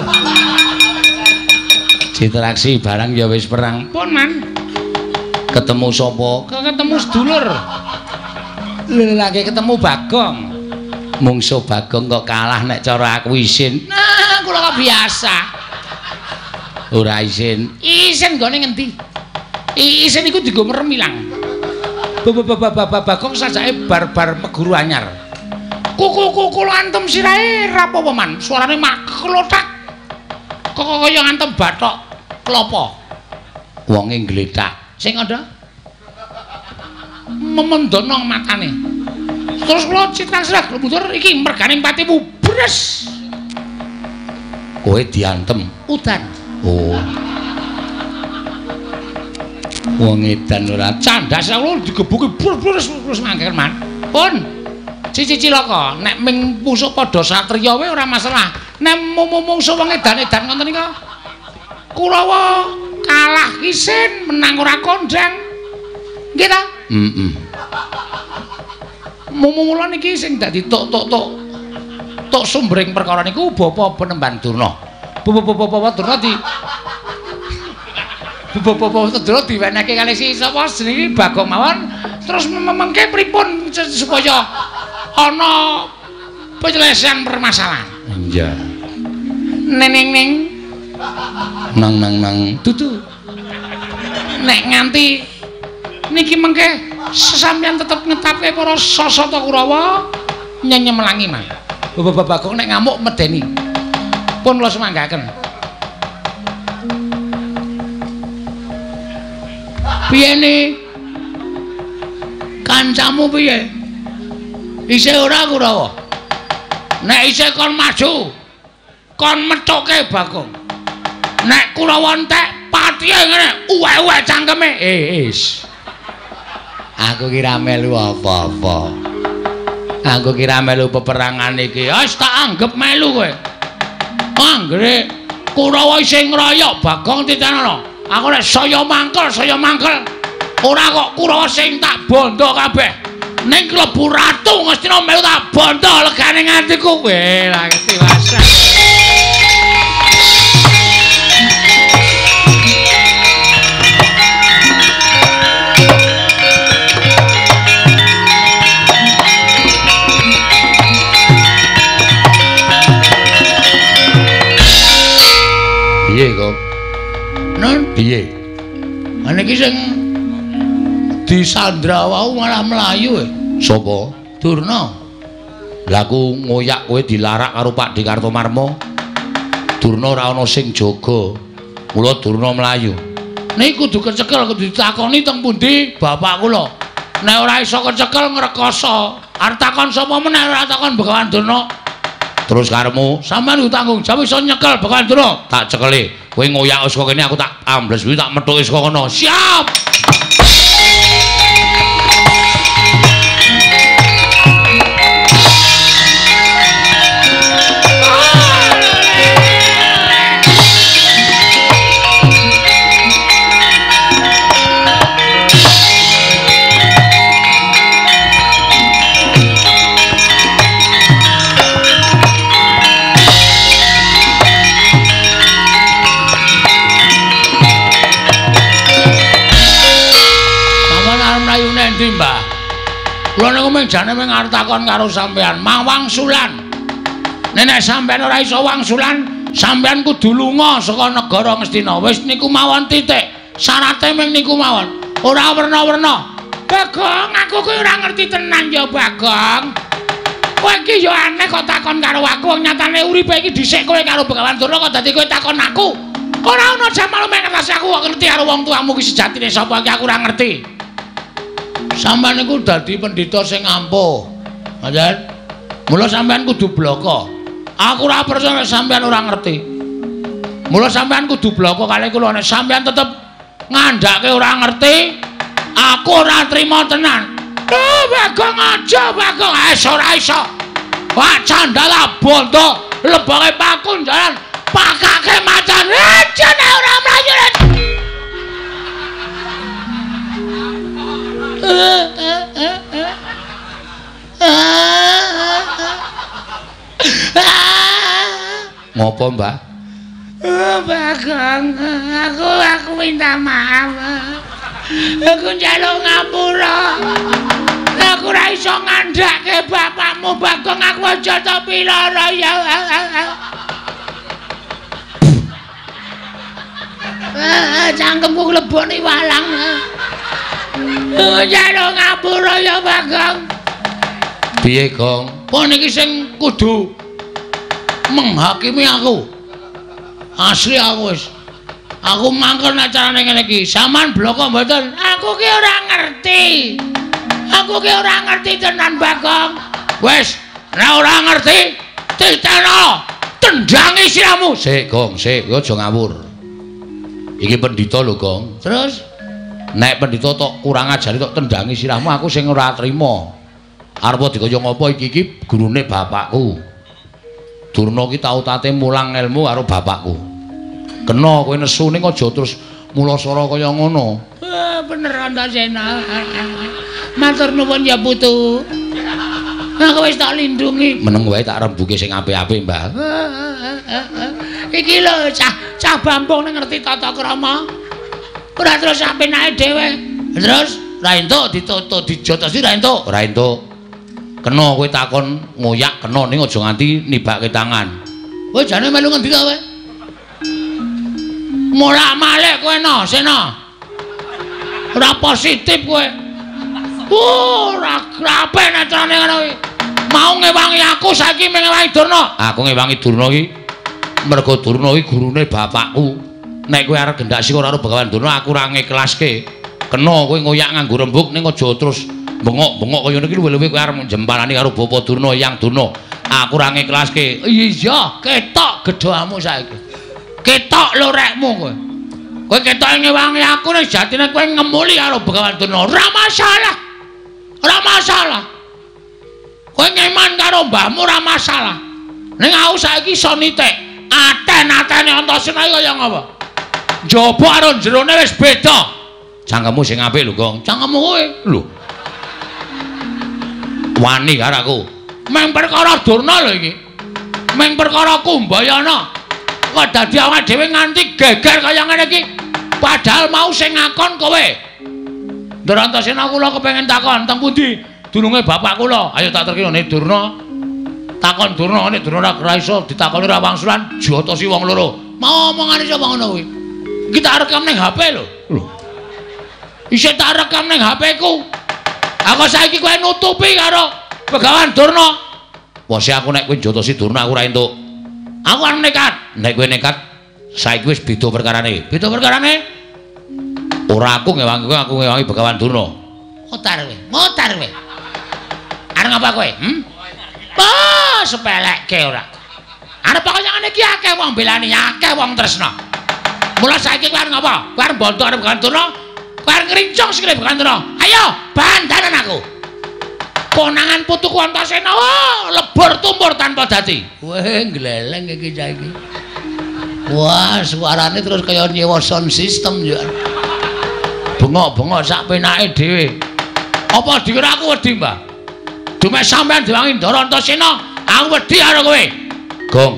Citraksi barang ya wis perang. Pun man. Ketemu sapa? Ketemu sedulur. Lelaki ketemu Bagong. Mungsuh Bagong kok kalah nek cara aku isin. Nah, kula kok biasa. Ora isin. Isin gone ngendi? Isin iku dienggo meremilang. Bagong sajake bar meguru anyar. Kuku antem sirahe rapopo man? Suarane mak klothak. Kok kaya ngantem bathok klopo. Wonge ngletak. Sing ada memendono matane. Terus kula Citraksih mundur iki merganing patimu bres. Kowe diantem udan. Oh. Wong edan ora candas kula digebuki bres mangkel man. Pun Cici Cilaka nek ming musuh padha satriya wae ora masalah. Nek mungsuh wong edan-edan ngoten nika Kurawa kalah isin menang ora kondang. Nggih ta? Heeh. Mumula niki sing dadi tok sumbering perkara niku Bapa Penemban Durna. Bapa Durna diwenehke kalih si sapa jenenge Bagong mawon terus mengke pripun supaya ana penyelesaian permasalahan. Iya. Neng nang dudu. Nek nganti niki mengke sesampeyan tetep ngetapke para sasata Kurawa nyenyemelangi mah. Bapak Bagong nek ngamuk medeni. Pun kula semanggaken. Piyene kancamu piye? Isih ora Kurawa? Nek isih kon maju, kon methuke Bagong. Nek Kurawa entek patihe ngene, uwek-uwek cangkeme. Aku kira melu apa-apa. Aku kira melu peperangan iki. Wis tak anggap melu kowe. Anggere Kurawa isih ngroyok Bagong titenono. Aku nek saya mangkel. Ora kok Kurawa sing tak bondo kabeh. Ning klebu ratu Ngastina melu tak bondo legane ngatiku. Weh, lah ngerti wasa. Piye kok? Non piye? Ana iki sing disandra wau malah mlayu. Sapa? Durna. Lah aku ngoyak kowe dilarak karo Pak Dikartomarma. Durna ora ana sing jaga. Mula Durna mlayu. Niku kudu kecekel kudu ditakoni teng pundi bapak kula. Nek ora iso kecekel ngrekoso. Arep takon sapa meneh ora takon Begawan Durna. Terus karemu sampean tanggung jawab iso nyekel Begawan Durna. Tak cekeli. Kowe ngoyak saka kene aku tak ambles kuwi tak methuki saka kono. Siap. Mbah. Kula niku mung jane mung arep takon karo sampean, mawangsulan. Nek sampean ora iso wangsulan, sampean kudu lunga saka negara Ngastina. Wis niku mawon titik. Syarate mung niku mawon. Ora werna-werna. Bagong, aku kuwi ora ngerti tenan ya, Bagong. Kowe iki ya aneh kok takon karo aku, wong nyatane uripe iki dhisik kowe karo Begawan Durna kok dadi kowe takon aku. Ora ana jamal menelas aku kok ngerti karo wong tuamu ki sejatine sapa iki aku ora ngerti. Sampeyan niku dadi pendhita sing ampuh. Nggih. Mula sampeyan kudu bloko. Aku ora percaya sampeyan ora ngerti. Mula sampeyan kudu bloko kalih kula nek sampeyan tetep ngandhake ora ngerti, aku ora trima tenan. Bagong aja, Bagong. Ora iso. Wah, candala bondo, lebonge pakun jalan, pakake macan. Jane ora mlayu. Ngopo, Mbak? Bagong, aku minta maaf. Aku njaluk ngapura. Aku ora iso ngandhake bapakmu, Bagong. Aku aja to pilara ya. Cangkemku leboni walang. Njaluk ngapura ya, Bagong. Piye, Gong? Kok niki sing kudu menghakimi aku. Asli aku wis. Aku mangkel nek carane ngene iki. Saman bloko mboten. Aku ki ora ngerti. Aku ki ora ngerti tenan, Bagong. Wis, nek ora ngerti, titeno tendangi siramu. Sik, Gong, sik, aja ngawur. Iki pendhita lho, Gong. Terus nek pendhita tok kurang ajari tok tendangi sirahmu aku sing ora trima. Arep dikaya ngapa iki gurune bapakku. Durna ki tau tate mulang ilmu karo bapakku. Kena kowe nesu ning aja terus mulasara kaya ngono. Bener Antasena. Matur nuwun ya Putu. Aku wis tak lindungi. Meneng wae tak rembuke sing apik-apik, Mbah. Iki lho cah Bambong ning ngerti tata krama. Ora terus apenake dhewe. Terus ra entuk ditutuk dijotosi ra entuk. Ora entuk. Kena kowe takon ngoyak kena ning aja nganti nibake tangan. Kowe jane melu ngendi ta kowe? Mulak-malik kowe no, Sena. Ora positif kowe. Ora grape nek carane ngono kuwi. Mau ngewangi aku saiki ngewangi Durna. Aku ngewangi Durna iki mergo Durna iki gurune bapakku. Nek kowe arep gendak sik karo Begawan Durna aku ora ngiklaske. Kena kowe ngoyak nganggo rembug ning aja terus bengok-bengok kaya ngene iki luwe-luwe kowe arep jemparani karo Bapak Durna, Yang Durna. Aku ora ngiklaske. Iya, ketok gedhoamu saiki. Ketok lorekmu kowe. Kowe ketok ngewangi aku nek jatine kowe ngemuli karo Begawan Durna. Ora masalah. Ora masalah. Kowe ngeman karo mbahmu ora masalah. Ning aku saiki iso nitik. Aten-atene Antasena kaya ngapa? Njaba karo jerone wis beda. Cangkemmu sing apik lho, Gong. Cangkemmu kowe. Lho. Wani karo aku. Meng perkara Durna lho iki. Meng perkara Kumbayana. Kok dadi awake dhewe nganti geger kaya ngene iki. Padahal mau sing ngakon kowe. Ndara Antasena kula kepengin takon teng pundi dununge bapak kula. Ayo tak terkira nek Durna. Takon Durna nek Durna ora iso ditakoni ra wangsulan jotosi wong loro. Mau omongane sapa ngono kuwi? Iki tak rekam ning HP lho. Lho. Isih tak rekam ning HP ku. Aku saiki kowe nutupi karo Begawan Durna. Wes aku nek kowe njotosi Durna aku ora entuk. Aku arep nekat. Nek kowe nekat, saiki wis beda perkarane. Beda perkarane? Ora aku ngewangi kowe, aku ngewangi Begawan Durna. Motar kowe. Arep ngapa kowe? Sepelekke ora. Arep kaya ngene iki akeh wong belani, akeh wong tresna. Mula saiki kowe arep ngapa? Kowe arep bontok arep Begawan Durna? Kowe arep ngrincong sikile Begawan Durna. Ayo, bandanan aku. Konangan putuku Antasena, lebur tumpur tanpa dadi. Weh, gleleng iki saiki. Wah, suarane terus kaya nyewa sound system ya. Bengok-bengok sak penake dhewe. Apa dikira aku wedi, Mbah? Dumek sampean diwangi Ndara Antasena, aku wedi karo kowe. Gong,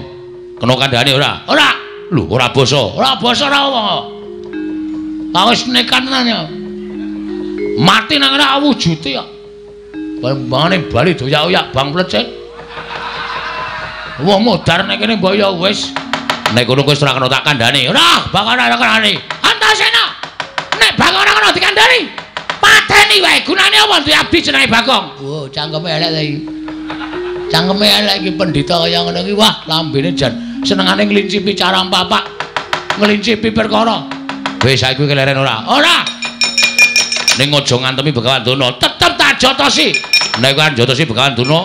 kena kandhane ora? Ora. Lho, ora basa. Ora basa ora apa. Wis nekat tenan ya. Mati nang ngene awujute ya. Bangane bali doyak-oyak bang plecet. Wong modar nek kene mbok ya wis. Nek kono wis ora kena tak kandhani. Ora, bakal ora kandhani. Antasena. Nek bakal ora kena dikandhani, pateni wae. Gunane apa duwe abdi jenenge Bagong? Oh, cangkeme elek ta iki. Cangkeme elek iki pendhita kaya ngono iki. Wah, lambene jan senengane nglincipi carang papak. Nglincipi perkara. Wis saiki kowe keleren ora? Ora. Ning aja ngantemi Begawan Durna, tetep tak jotosi. Nek kowe jotosi Begawan Durna,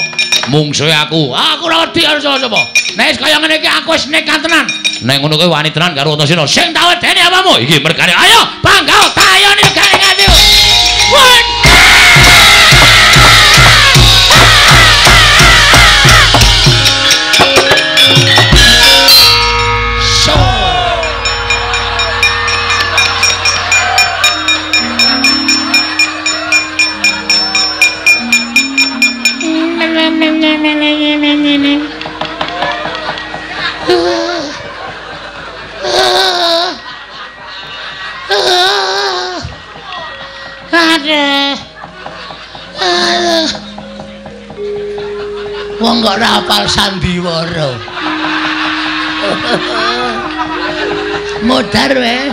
mungsuhe aku. Aku ora wedi karo sapa-sapa. Nek kaya ngene iki aku wis nekat tenan. Nek ngono kowe wani tenan karo Antasena, sing tak wedeni apamu? Iki mergane. Ayo, bangga tayoni negane ngati. Wong kok ora hafal sandiwara. Modar wae.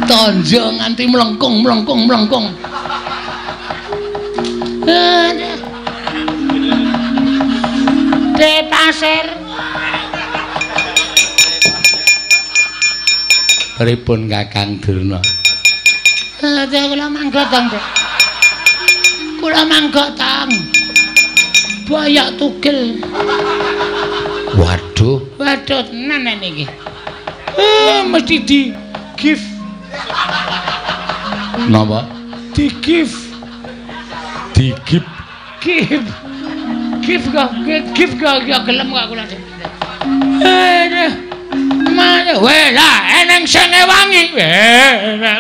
Tonjo nganti mlengkung. De pasir. Pripun Kakang Durna? Kula mangga tang. Bayak tugel. Waduh tenan niki. Mesti di give. Napa? Di give ga gelem gak kula. Mana weh lah eneng sing ngewangi.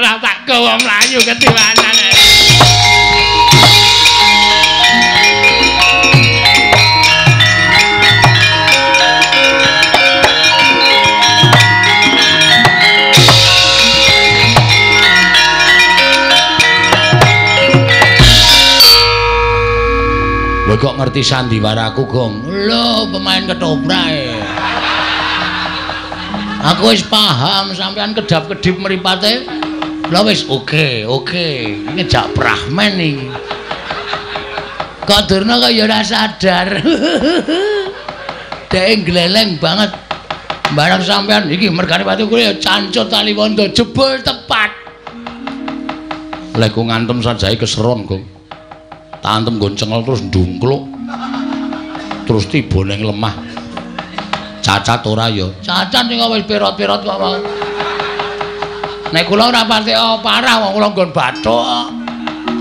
Lah tak gawa mlayu ketiwanan. Lho kok ngerti sandiwaraku, Gong? Lho, pemain ketoprak. Aku wis paham sampean kedap-kedip mripate. Lha wis oke. Ini jak Brahman iki. Kok Durna kok ya ora sadar. Dek gleleng banget. Barang sampean iki mergane pati kuwi ya cancut tali wondo jebul tepat. Lek ku ngantem sajae keseron, Gong. Tantem nggon cengel terus ndungkluk. Terus tiba ning lemah. Cacat ora ya? Cacat ning wis pirot-pirot kok wae. Nek kula ora pati parah wong kula nggon bathuk.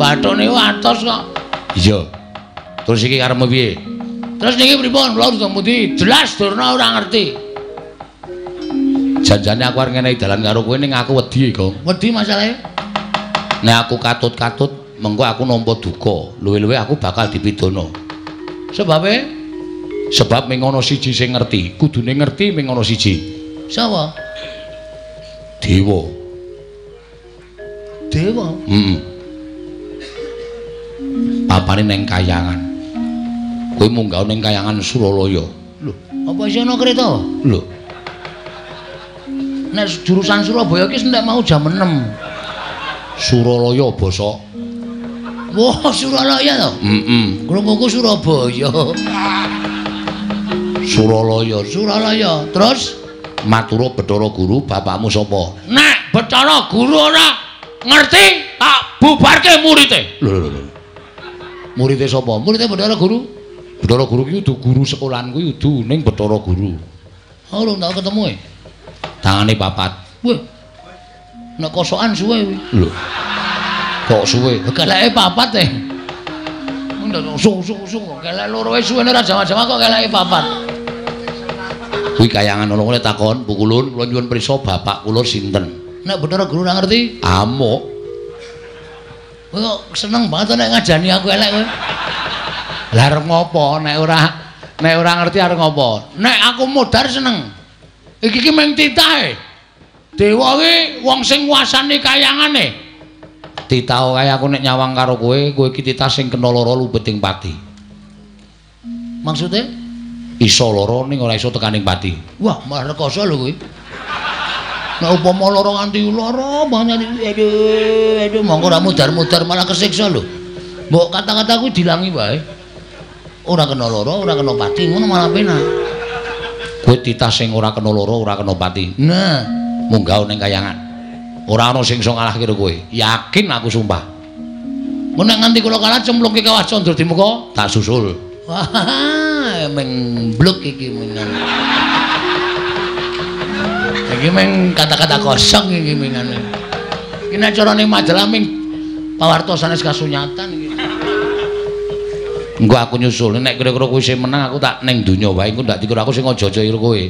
Bathuk niku atos kok. Iya. Terus iki karepmu piye? Terus niki pripun? Kula urung mundi jelas Durna ora ngerti. Janjane aku arep ngenehi dalan karo kowe ning aku wedi, Gong. Wedi masalahe? Nek aku katut-katut mengko aku nampa duka, luwe-luwe aku bakal dipidana. Sebab ming ana siji sing ngerti, kudune ngerti ming ana siji. Sapa? Dewa. Heeh. Papane ning Kayangan. Kowe munggah ning Kayangan Suralaya. Lho, apa isih ana kereta? Lho. Nek jurusan Surabaya iki sentek mau jam 6. Suralaya basa Wah, Suralaya to? Krunguku Surabaya. Suralaya. Terus matura Bathara Guru, bapakmu sapa? Nek Bathara Guru ora ngerti, tak bubarke murite. Lho. Murite sapa? Murite Bathara Guru. Bathara Guru ki udu guru sekolahan kuwi udu ning Bathara Guru. Oh, lho tak ketemu e. Tangane papat. Weh. Nek kosokan suwe kuwi. Lho. Kok suwe? Keleke papat e. Ndak sung. Kelek loro wis suwene ora jama-jama kok keleke papat. Kuwi kayangan ana kene takon, Bu Kulun, kula nyuwun prisa bapak kula sinten? Nek Bathara Guru ora ngerti, Amuk. kowe kok seneng banget nek ngajani aku elek kowe. Lah arep ngopo nek ora ngerti arep ngopo? Nek aku modar seneng. Iki meng titahe. Dewa kuwi wong sing nguasani kayangane. Titah kaya aku nek nyawang karo kowe iki titah sing kena lara lubeting pati. Maksude? Iso lara ning ora iso tekaning pati. Wah, malah rekoso lho kuwi. Nek upama lara nganti lara banget aduh mongko ora mudar-mudar malah kesiksa lho. Mbok kata-kata kuwi dilangi wae. Ora kena lara, ora kena pati, ngono malah penak. Kowe titah sing ora kena lara, ora kena pati. Nah, munggah ning kayangan. Ora ana sing iso ngalahke karo kowe. Yakin aku sumpah. mun nek nganti kula kalah cemplungke Kawah Candra di muka, tak susul. Wah, meng bluk iki menan. Iki meng kata-kata kosong iki mengane. Iki nek carane majalah ming pawarta sanes kasunyatan iki. Engko aku nyusul nek kira-kira kowe sing menang aku tak ning donya wae engko ndak dikira aku sing aja-aja karo kowe.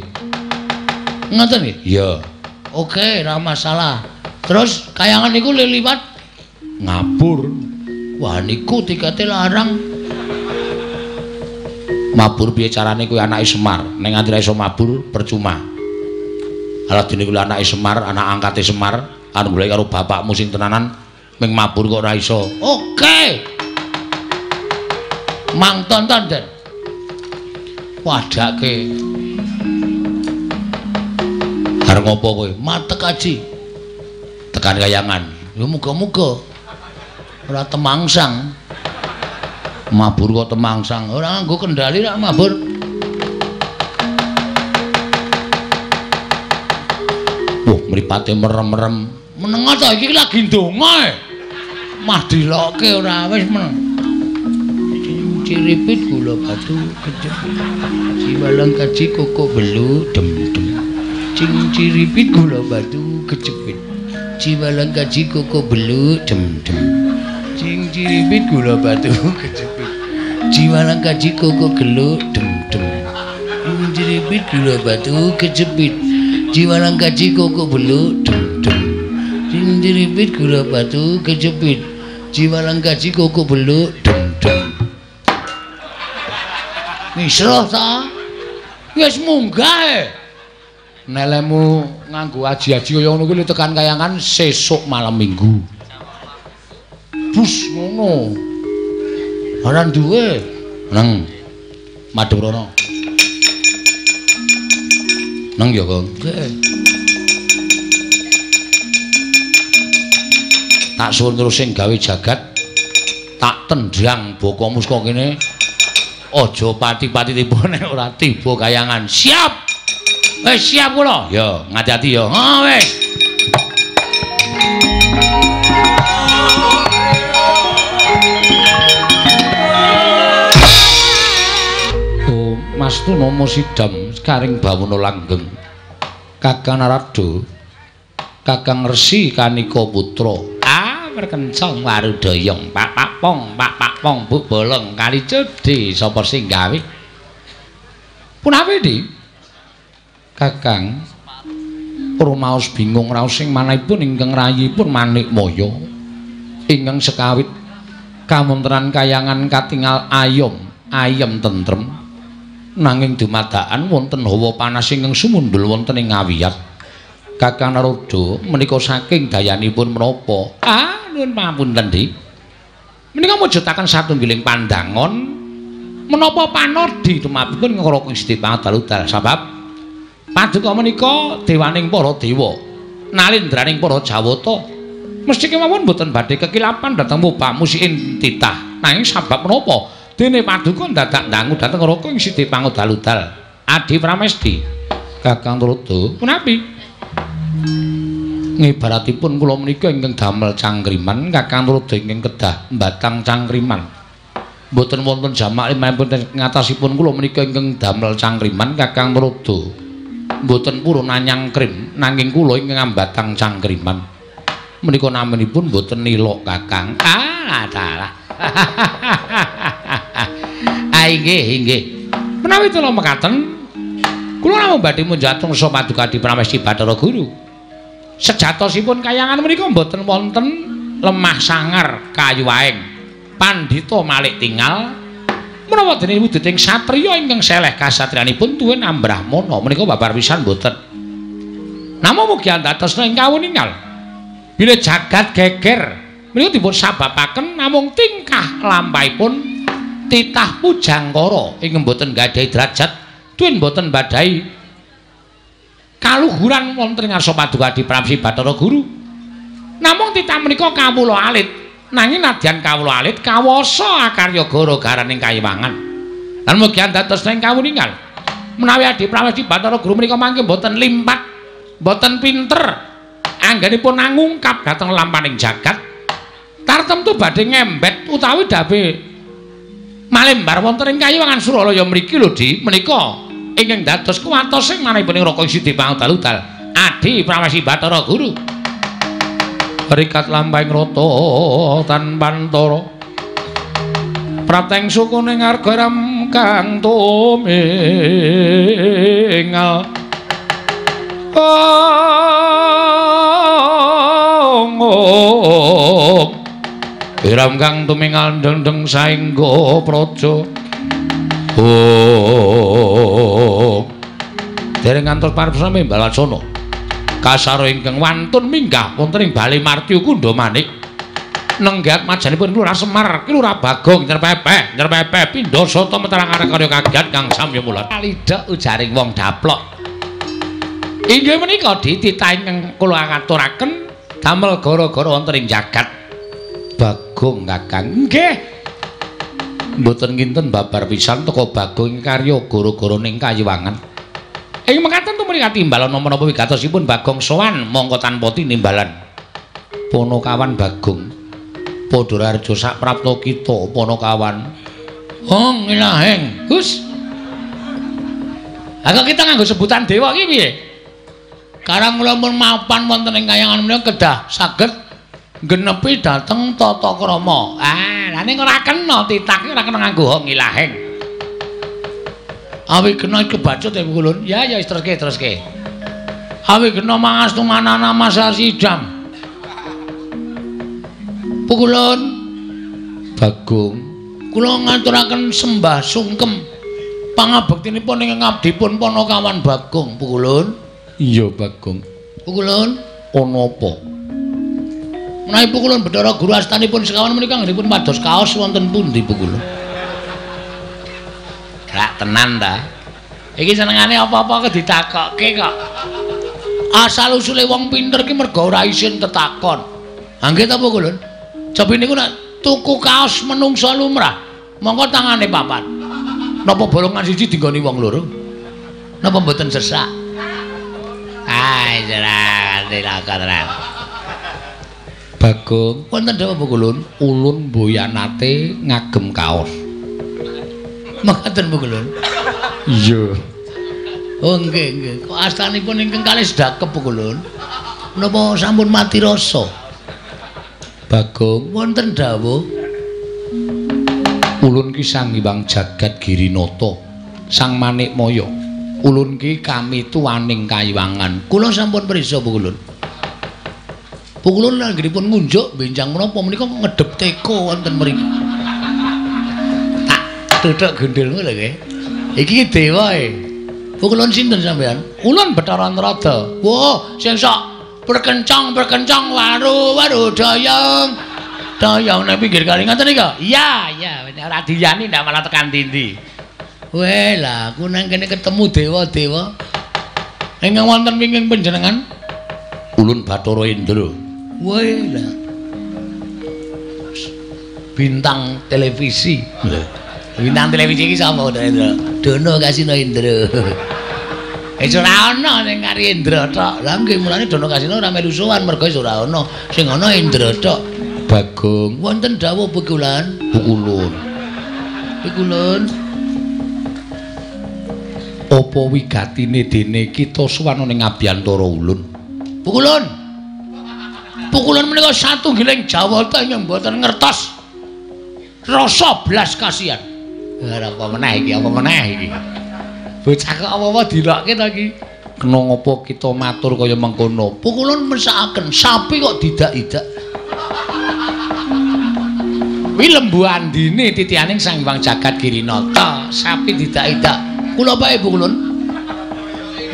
Ngoten nggih? Iya. Oke, ora masalah. Terus kayangan niku liwat ngabur. Wah niku tikete larang. Mabur piye carane kowe anake Semar? Ning nganti ra iso mabur percuma. Ala dene kuwi anake Semar, anak angkate Semar, arep golek karo bapakmu sing tenanan ming mabur kok ora iso. Oke. Mang tonton Den. Wadake. Arep ngopo kowe? Matek aji. Tekan kayangan. Ya muga-muga ora temangsang. Mabur kok temangsang. Ora nganggo kendali rak mabur. Wah, mripate merem-merem. Menengo ta iki lagi ndonga. Mah dilokke ora wis meneng. Ciripit gula batu kejepit. Ciwalang kaji koko belu dem-dem. Cing ciripit gula batu kejepit. Ciwalang kaji koko belu dem-dem. Cing ciripit gula batu kejepit. Ciwalang kaji koko gelu dem-dem. Cing ciripit gula batu kejepit. Ciwalang kaji koko belu dem-dem. Cing ciripit gula batu kejepit. Ciwalang kaji koko belu dem-dem. Misroh ta? Wis munggah e. Nelemu nganggo aji-aji kaya ngono kuwi tekan kayangan sesuk malam Minggu. Bus ngono. Ora duwe. Neng Madurana. Neng ya, Kang. Nggih. Tak suwun terus sing gawe jagat tak tendang bokomu saka kene. Aja pati-pati tiba nek ora tiba kayangan. Siap. Wis siap kula. Ya, ngati-ati ya. Oh wis. Oh, Mas Tunama Sidam karing bawana langgeng. Kakang Narada. Kakang Resi Kanika Putra. Perkencong warudayong pak pong bu bolong kali cedhi sapa sing gawe punawi di Kakang rumaos bingung raos sing manahipun ingkang rayipun Manikmaya ingkang sekawit kamontenan kayangan katingal ayem tentrem nanging dumadakan wonten hawa panas ingkang sumundul wonten ing ngawiyat Kakang Narada menika saking dayanipun menapa nuwun pamunten Di. Menika mujudaken satunggiling pandangon menapa panardi tumapipun Kala Gusti Pangadal sebab paduka menika dewaning para dewa nalindraning para Jawata Mesti kemawon mboten badhe kekilapan dhateng Pak Musiin titah. Nanging sabab menapa? Dene Paduka dadak dangu dhateng Raka ing Sidi Pangudal-udal. Adi Pramesti. Kakang Trudo, punapi? Ngibaratipun kula menika ingkang damel cangkriman, Kakang Trudo ingkang kedah mbatang cangkriman. Mboten wonten jamak limahipun ngatasipun kula menika ingkang damel cangkriman, Kakang Trudo. Mboten purun nyangkrim, nanging kula ingkang mbatang cangkriman. Menika namanipun mboten nilok Kakang. Dalah. Inggih. Menawi kula mekaten, kula namung badhe munjatung saha Paduka Adi Pramesti Bathara Guru. Sejatosipun kayangan menika mboten wonten lemah sangar kayu waing. Pandhita malih tinggal menawa dene wujuting satriya ingkang seleh kasatriyanipun tuwin ambrahmana menika babar pisan mboten. Namung mugi antatosna ing kawuningal. Bila jagat geger menika dipun sababaken namung tingkah lampahipun titah pujangkara ing mboten gadhahi derajat tuwin mboten badhahi kaluhuran wonten ing ngarsa Paduka Adi Pramesti Bathara Guru. Namung titah menika kawula alit, nanging nadyan kawula alit kawasa akarya gara-garaning kayiwangan. Lan mugi antatosna ing kawuningal menawi Adi Pramesti Bathara Guru menika mangke mboten limpat, mboten pinter anggenipun nangungkap dhateng lampaning jagat tartemtu badhe ngembet utawi dabe malembar wonten ing kayiwangan Suralaya mriki lho Di menika ingkang dados kuwatosing manahipun Raka Sidi Pangudal-udal Adi Pramesti Bathara Guru rikat lampahing rata tan pantara prateng sukuning argaram kang tumingal Iram kang tumingal dendeng saengga praja. Dereng ngantos paripurna Mbal Wacana. Kasara ingkang wantun minggah wonten ing Bali Martya Kundha Manik. Nenggat majanipun Lurah Semar, Lurah Bagong nyerpepeh pindha sata meterang karya kagiat kang samya mulat. Kalidhak ujaring wong daplok. Inggih menika dititah ingkang kula aturaken damel gara-gara wonten ing jagat Bagong Kakang. Nggih. Mboten kinten babar pisan teka Bagong karya gara-gara ning kayiwangan. Ing mekaten tumriki timbalan menapa wigatosipun Bagong sowan mongko tanpa tinimbalan. Ponokawan Bagong. Padha raja sak prapta kita Ponokawan. Hong ilaheng. Hus. Aku kita nganggo sebutan dewa iki piye? Karang mula pun mapan wonten ing kayangan menika kedah saged genepi dhateng tata krama. Lah ning ora kena titah ora kena nganggo hong ilaheng. Awi kena kebacut ya Pukulun. Ya terus-terus. Awi kena mangastu manana masa sidam. Pukulun Bagong kula ngaturaken sembah sungkem pangabektinipun ing abdipun Ponokawan Bagong Pukulun. Iya Bagong. Pukulun ana apa? Menawi Pukulun Bathara Guru astanipun sekawan menika nggenipun pados kaos wonten pundi Pukulun? Gak tenan ta. Iki senengane apa-apa ditakokke kok. Asal usule wong pinter ki mergo ora isin tetakon. Nggih ta Pukulun? Cobi niku nek tuku kaos menungsa lumrah, monggo tangane papat. Napa bolongan siji dinggoni wong loro? Napa mboten sesak? Dilakon. Bagong, wonten dawuh Pukulun, ulun mboyanate ngagem kaos. Mekaten Pukulun? Iya. Oh nggih. Kok astanipun ingkang kalih sedakep Pukulun? Napa sampun mati rasa? Bagong, wonten dawuh ulun ki Sang Hyang Jagat Girinata, Sang Manikmaya. Ulun ki kami tuwaning kayiwangan. Kula sampun prisa Pukulun. Pukulun anggenipun ngunjuk benjang menapa menika ngedhep teko wonten mriki. Tak tuthuk gendhelmu lho nggih. Iki dewa e. Pukulun sinten sampean? Ulun Bathara Antarada. Wah, sing sok berkencang waru dayang nek pinggir kali ngoten nika. Iya ora diyani ndak malah tekan tindi. Weh lah aku nang kene ketemu dewa-dewa ingkang wonten wingking panjenengan Ulun Bathara Indra. Woi lah. Bintang televisi. Bintang televisi iki sapa to, Indra? Dono Kasino Indra. Ora ana sing kari Indra tok. Lah nggih mulane Dono Kasino ora melu sowan mergo ora ana. Sing ana Indra tok. Bagong, wonten dawuh Pukulan? Pukulun. Pukulun. Apa wigatine dene kita sowan ning Abyantara Ulun? Pukulun. Pukulun menika satunggiling Jawata ingkang mboten ngertos rasa blas kasihan. Apa meneh iki? Bocah kok apa-apa dilokke to iki? Kena ngopo kita matur kaya mengkono? Pukulun mesakaken sapi kok didak-idak. Kuwi lembu andine titianing Sang Hyang Jagat Girinata, sapi didak-idak. Kula bae Pukulun.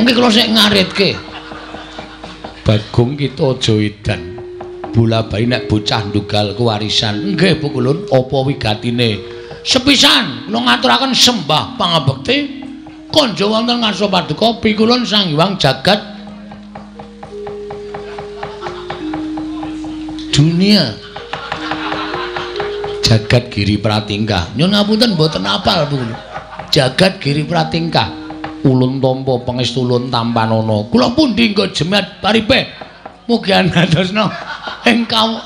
Mengki kula sik ngaritke. Bagong kita aja edan. Bola-bali nek bocah ndugal kewarisan. Nggih Pukulun, apa wigatine? Sepisan kula ngaturaken sembah pangabekti kanja wonten ngarsa paduka Pikulun Sang Hyang Jagat Dunia. Jagat Giri Pratingkah. Nyun ngapunten mboten apal Pukulun. Jagat Giri Pratingkah. Ulun tampa pangestu ulun tampanana. Kula pundi nggo jemet paripe. Mugi anadosna engkau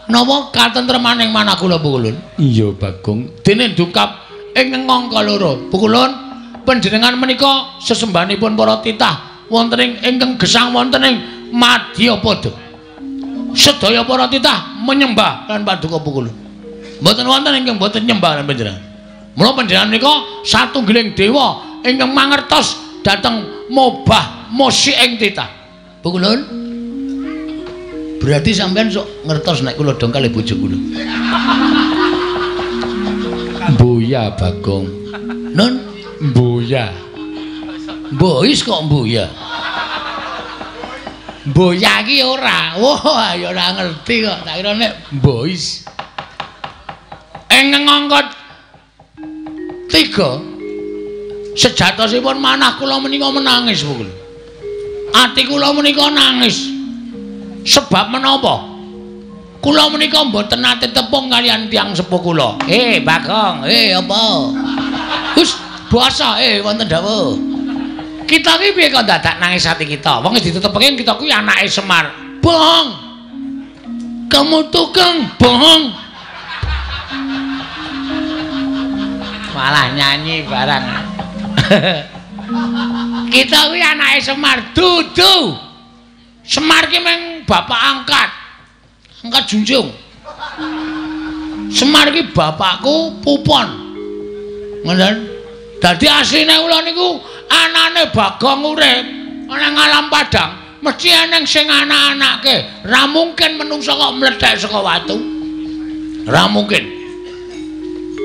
napa katentremaning manah kula Pukulun. Iya Bagong. Dene dukap ing ngangka loro. Pukulun panjenengan menika sesembahanipun para titah wonten ing ingkang gesang wonten ing Madyapada. Sedaya para titah menyembah lan paduka Pukulun. Mboten wonten ingkang mboten nyembah lan panjenengan. Mula panjenengan menika satunggiling dewa ingkang mangertos dhateng mobah musik ing titah. Pukulun. Berarti sampean sok ngertos nek kula dong kalih bojo kula. Mboya Bagong. Nun mboya. Mbois kok mboya. Mboya iki ora. Wah, ya ora ngerti kok. Tak kira nek mbois. Ing ngangkat 3 sejatosipun manah kula menika menangis Pukulun. Ati kula menika nangis. Sebab menapa? Kula menika mboten nate tepung kalian tiyang sepuh kula. Bagong, apa? Wis basa wonten dawuh. Kita iki piye kok dadak nangis ati kita? Wong wis ditetepke kita kuwi anake Semar. Bong. Kamu tukang bohong. Malah nyanyi barang. Kita kuwi anake Semar. Dudu. Semar ki meng bapak angkat junjung. Semar ki bapakku Pupon. Ngoten. Dadi asline kula niku anane Bagong urip ana ngalam padang, mesti eneng sing anak-anake. Ra mungkin menungsa kok mlethek saka watu. Ra mungkin.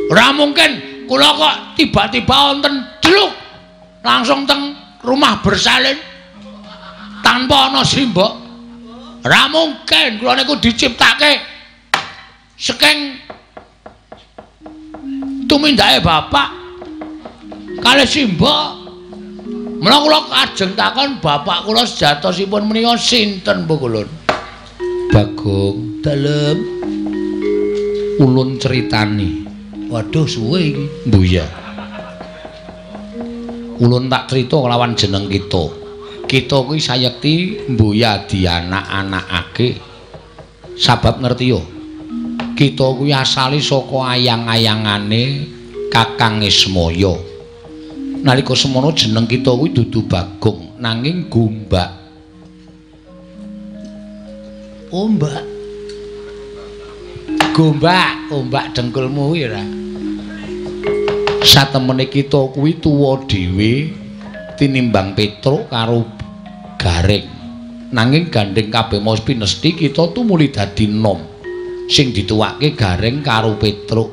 Ra mungkin kula kok tiba-tiba wonten druk langsung teng rumah bersalin tanpa ana simbok. Ra mungkin kula niku diciptake saking tumindake bapak kalih simbok. Mula kula ajeng takon bapak kula sejatosipun menika sinten Pukulun? Bagong, dalem ulun critani. Waduh suwe iki. Mbuya. Ulun tak crita kelawan jeneng kita. Kita kuwi sayekti mbuya dianak-anakake. Sabab ngerti yo. Kita kuwi asale saka ayang-ayangane Kakang Ismaya. Nalika semono jeneng kita kuwi dudu Bagong nanging Gombak. Ombak. Gombak dengkulmu kuwi ora. Satemene kita kuwi tuwa dhewe tinimbang Petruk karo Garing. Nanging gandeng kabeh mau pinesti kita tumuli dadi nom. Sing dituwake Garing karo Petruk.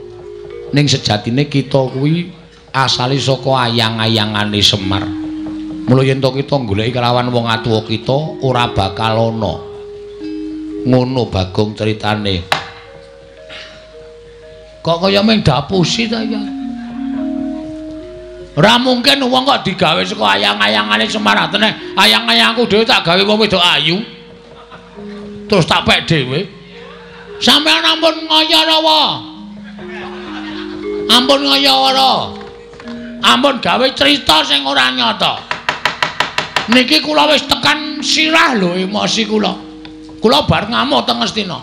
Ning sejatine kita kuwi asale saka ayang-ayangane Semar. Mula yen to kita goleki kelawan wong atuwa kita ora bakal ana. Ngono Bagong critane. Kok kaya meng dapusi ta ya? Ora mungkin wong kok digawe saka ayang-ayangane Semar atene ayang-ayangku dhewe tak gawe wong wedok ayu. terus tak pek dhewe. Sampeyan ampun ngayarawa. Ampun ngayara. Ampun gawe cerita sing ora nyata. Niki kula wis tekan sirah lho emosi kula. Kula bar ngamuk teng Ngastina.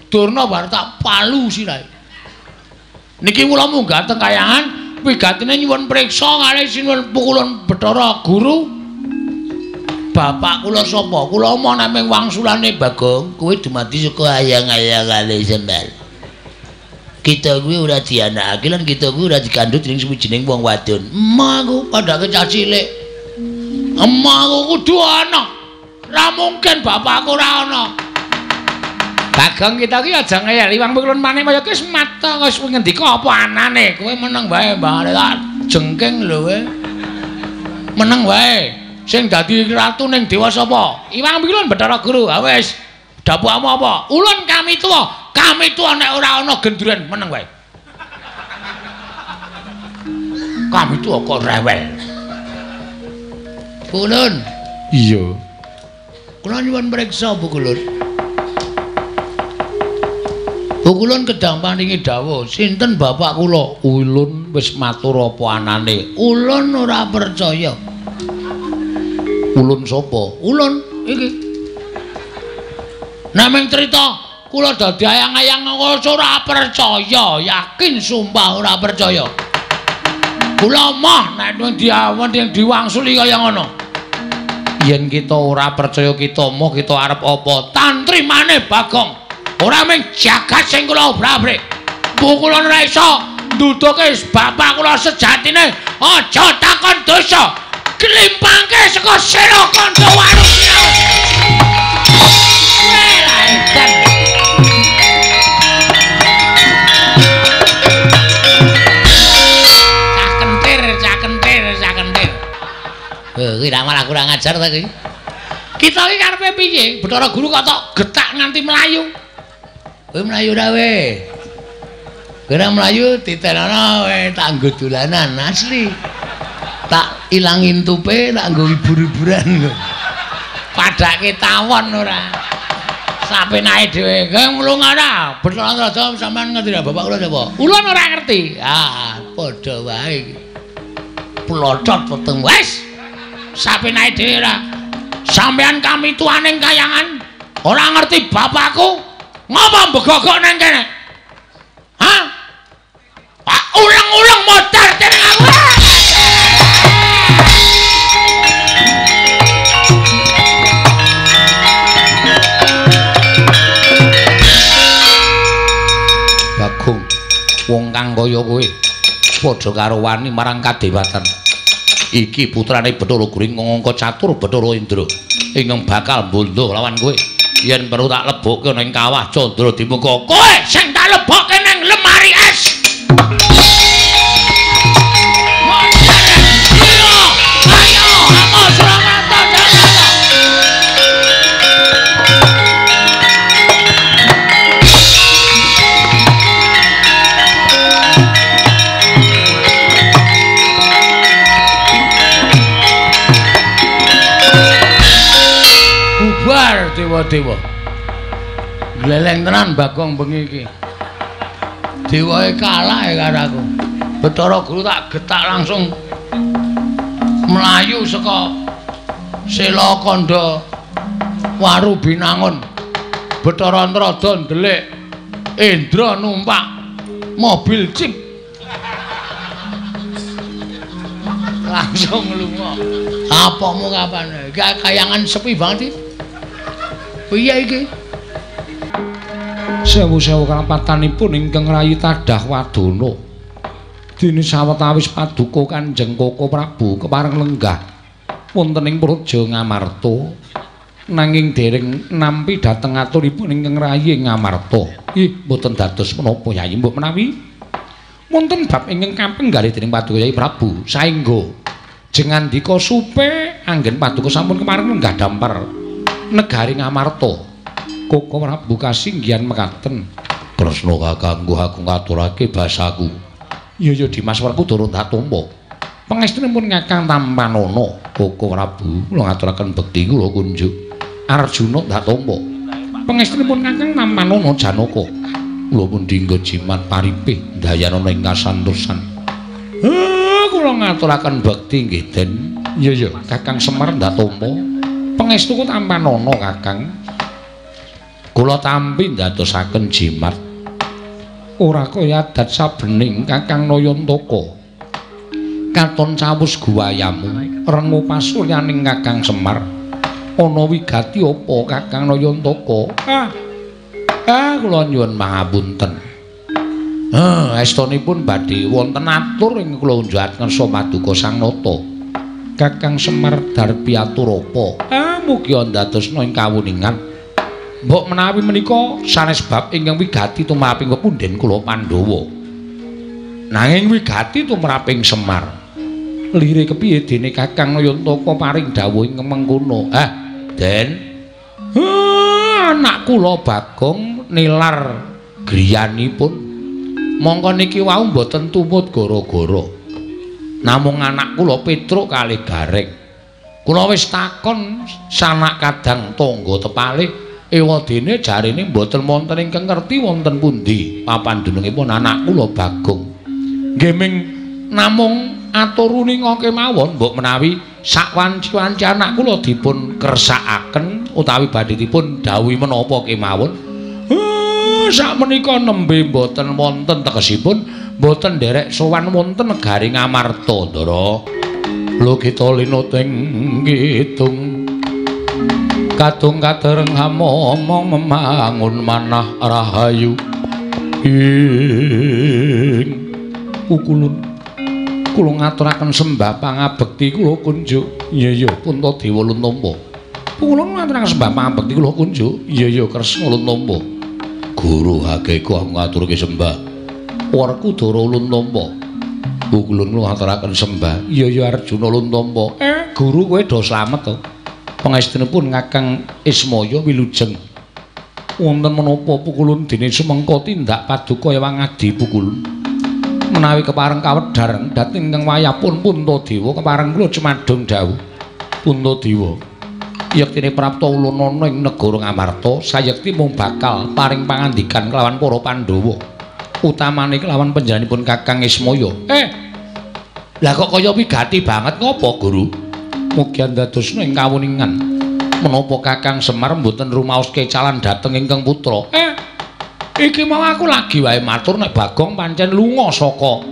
Durna bar tak palu sirahe. Niki kula munggah teng kayangan wigatine nyuwun priksa kalih sinuwun pukulan Bathara Guru. Bapak kula sapa? Kula omong namung wangsulane Bagong, kowe dumadi saka ayang-ayangane sampean. Kita kuwi ora dianakake lan kita kuwi ora dikandhut dening suwijining wong wadon. Emahku padake cah cilik. Emahku kudu ana. Ora mungkin bapakku ora ana. Bagong kita ki aja ngeyel iwang pukulun maneh kaya wis mata wis ngendika apa anane. Kowe meneng wae mbah tak jengking lho kowe. Meneng wae. Sing dadi ratu ning dewa sapa? Iwang Pilun Bathara Guru. Ha wis. Dapukmu apa? Ulun kami tuwa. Kami tuwa nek ora ana genduren meneng wae. Kami tuwa kok rewel. Kulun. Iya. Kula nyuwun priksa Bu Kulun. Bu Kulun kedang paringi dawuh, sinten bapak kula? Ulun wis matur apa anane. Ulun ora percaya. Ulun sapa? Ulun iki. Nameng cerita kula dadi ayang-ayang ora percaya, yakin sumpah ora percaya. Kula mah nek diawan yang diwangsuli kaya ngono. Yen kita ora percaya kita moh kita arep apa? Tantrimane Bagong. Ora mung jagat sing kula obrak-abrik. Bu kula ora iso nduduke bapak kula sejatine aja takon dosa. Klimpangke saka sira kandha warung. Kuwi ra malah kurang ajar ta kuwi. Kita iki karepe piye? Bathara Guru kok tok getak nganti melayu. Kowe melayu ra we? Kowe melayu ditenono we tak nggo dolanan asli. Tak ilangin tupe tak nggo hibur-hiburan. Padake tawon ora. Sapenake dhewe. Kowe mlung ora? Bathara Raja sampean ngerti ra bapak kula sapa? Ulun ora ngerti. Ah, padha wae iki. Plocot peteng wis. Sapenake dhewe ora. Sampeyan kami tuaning kayangan ora ngerti bapakku ngapa mbegogok nang kene. Hah? Pak ulang-ulang modar dening aku. Bagong, wong kang kaya kowe padha karo wani marang kadewatan. Iki putrane Bathara Guru ngangka catur Bathara Indra ingkang bakal bondo lawan kowe. Yen perlu tak lebokke ning kawah Candra Dimuka. Kowe sing tak lebokke ning lemari es. Ayo, aku Surakarta. Dewa-dewa gleleng tenan Bagong bengi iki. Dewae kalah karo aku. Bathara Guru tak getak langsung melayu saka Sela Kandha Waru Binangun. Bathara Antrada ndelik Indra numpak mobil jeep langsung lunga. Apamu kapan? Kayangan sepi banget iki. Piye iki? Sewu-sewu kalampatanipun ingkang rayi tadah wadana. Dene sawetawis paduka Kanjeng Koko Prabu kepareng lenggah wonten ing Praja Ngamarta. Nanging dereng nampi dhateng aturipun ingkang rayi Ngamarta. Ih, mboten dados menapa Yayi mbok menawi wonten bab ingkang kapenggalih dening paduka Yayi Prabu saengga jengandika supe anggen paduka sampun kepareng lenggah dampar negari Ngamarta. Koko Prabu kasinggihan mekaten. Kresna kakangku aku ngaturake basaku. Iya Dimas Werku durung tak tampa. Pangestunipun Kakang Tampanana. Koko Prabu kula ngaturaken bekti kula kunjuk. Arjuna tak tampa. Pangestunipun Kakang Namanono Janaka. Kula pun dinggo jimat paripe dayanana ing kasantosan. Kula ngaturaken bekti nggih Den. Iya Kakang Semar Ndatama. Pangestuku Namanono Kakang. Kula tampi ndadosaken jimat. Ora kaya adat sabening Kakang Nayantaka. Katon cawus guwayamu rengu pasuryaning Kakang Semar. Ana wigati apa Kakang Nayantaka? Kula nyuwun pangapunten. Estunipun badhe wonten atur ing kula unjukaken Somaduka Sang Nata. Kakang Semar Darpi atur apa? Mugi ndadosna ing kawuningan. Mbok menawi menika sanes bab ingkang wigati tumraping pepunden kula Pandhawa. Nanging wigati tumraping Semar. Lire kepiye dene Kakang Nayantaka paring dawuh ing mengkono? Den. Anak kula Bagong nilar griyanipun. Mongko niki wau mboten tumut gara-gara. Namung anak kula Petruk kalih Gareng. Kula wis takon sanak kadang tangga tepalih ewadene jarene mboten wonten ingkang ngerti wonten pundi papandunungipun anak kula Bagong. Nggih ming namung aturuni ngoke mawon mbok menawi sakwanci-wanci anak kula dipun kersakaken utawi badhe dipun dawuhi menapa kemawon. Sakmenika nembe mboten wonten tegesipun mboten nderek sowan wonten negari Ngamarta Ndara. Lho kita linuting ngitung kadung kadereng hamomong memangun manah rahayu ing ukulun. Kula ngaturaken sembah pangabekti kula kunjuk. Iya Puntadewa Luntompa. Kula ngaturaken sembah pangabekti kula kunjuk. Iya Kresna Luntompa. Guru Hageku ngaturke sembah. Werkudara Luntompa. Kula ngaturaken sembah. Iya Arjuna Luntompa. Guru kowe do slamet to. Pangestunipun Kakang Ismaya wilujeng. Wonten menapa pukulun dene sumengko tindak paduka ewang adi pukulun. Menawi kepareng kawedhar dhateng ingkang wayahipun Puntadewa kepareng kula cemadhong dawuh. Puntadewa yektine prapta ulunana ing negara Ngamarta sayekti mung bakal paring pangandikan kelawan para Pandhawa utamane kelawan panjenenganipun Kakang Ismaya. Lah kok kaya wigati banget ngopo Guru? Mugi ndadosna ing kawuningan menapa Kakang Semar mboten rumaos kecalan dhateng ingkang putra. Iki mau aku lagi wae matur nek Bagong pancen lunga saka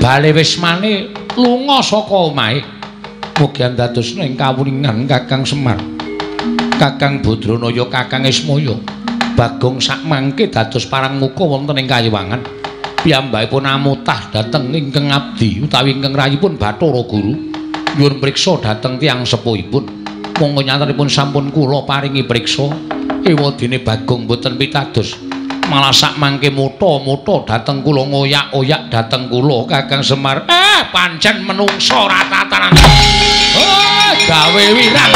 bale wismane lunga saka omahe. Mugi ndadosna ing kawuningan Kakang Semar. Kakang Badranaya Kakang Ismaya. Bagong sakmangke dados parang muka wonten ing kayiwangan. Piyambakipun amutah dhateng ingkang abdi utawi ingkang rayipun Bathara Guru. Nyuwun priksa dhateng tiyang sepuhipun. Monggo nyatanipun sampun kula paringi priksa. Ewadene Bagong mboten pitados malah sak mangke mutha-mutha dhateng kula ngoyak-oyak dhateng kula Kakang Semar. Pancen menungsa ratatanan. Gawe wirang.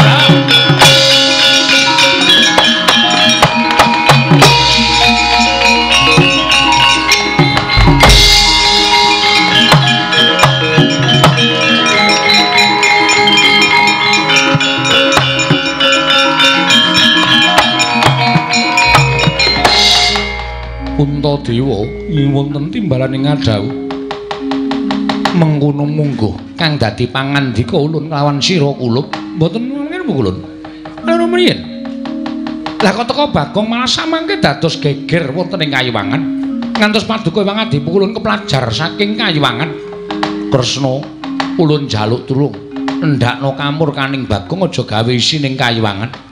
Puntadewa wonten timbalaning ngadhawuh mengkono mungguh kang dadi pangandika ulun kelawan sira kulup mboten ngene ulun ana mriyen. Lah kok teka Bagong malah samangke dados geger wonten ing kayiwangan ngantos paduka Ewang Adi ulun keplajar saking kayiwangan. Kresna ulun jaluk tulung ndakno kamur kaning Bagong aja gawe isi ning kayiwangan.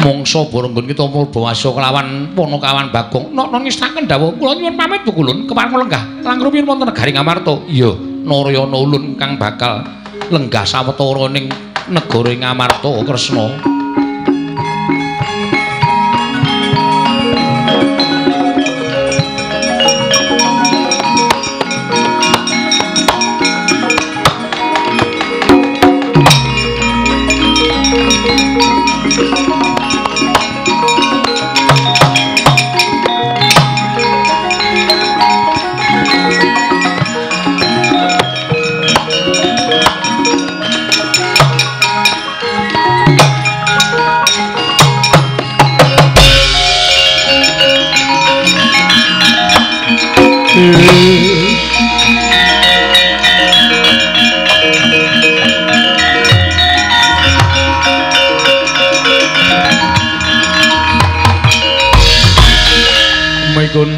Mongso boronggon kita mulbawasa kelawan Ponokawan Bagong nok ngestaken dawuh kula nyuwun pamit Bu Kulun kepareng lenggah langrumiyin wonten negari Ngamarta. Iya Narayana ulun kang bakal lenggah sawetara ning negara Ngamarta Kresna.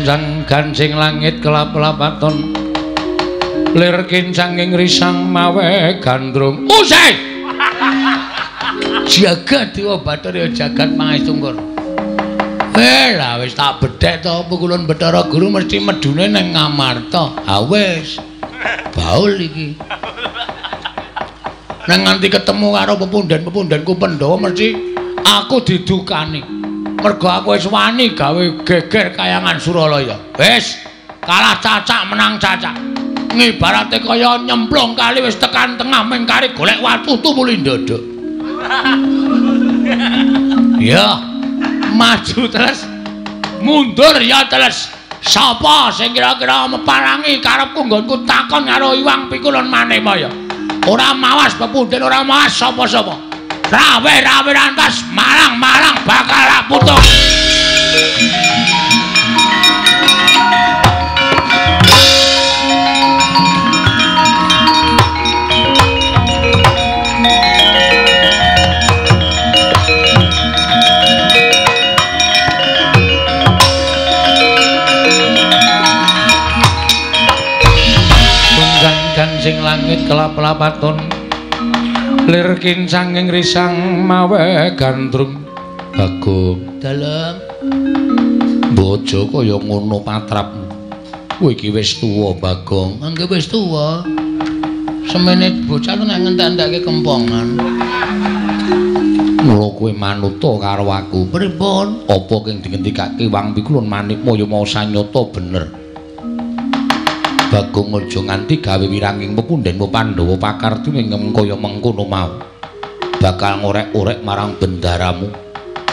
Sunjang gancing langit kelap-lapaton lir kincanging risang mawe gandrung usai jagat dewa Bathara jagat Pangestu lah wis tak bedhek to apa kulon Bathara Guru mesti medune ning Ngamarta ha wis baul iki nang nganti ketemu karo pepundhen-pepundhenku Pandhawa mesti aku didukani mergo aku wis wani gawe geger kayangan Suralaya wis kalah cacak menang cacak ngibarate kaya nyemplung kali wis tekan tengah ming kari golek watu tumuli ndodok ya maju terus mundur ya terus sapa sing kira-kira meparangi karepku nggonku takon karo Iwang Pikulun Manemaya ora mawas pepundhen ora mawas sapa-sapa rawe rantas marang bakal raputung gancing langit kelap-lapaton lir kincanging risang mawe gandrung Bagong dalem bojo kaya ngono patrapmu kowe iki wis tuwa Bagong anggere wis tuwa semene bocah nek ngentek-enteke kempongan mula kowe manuta karo aku pripun apa kang dingendikake Wang Pikulun Manikmaya mau sanyata bener Bagong aja nganti gawe wiranging pepundhenmu Pandhawa pakartune kaya mengkono mau. Bakal ngorek-orek marang bendaramu.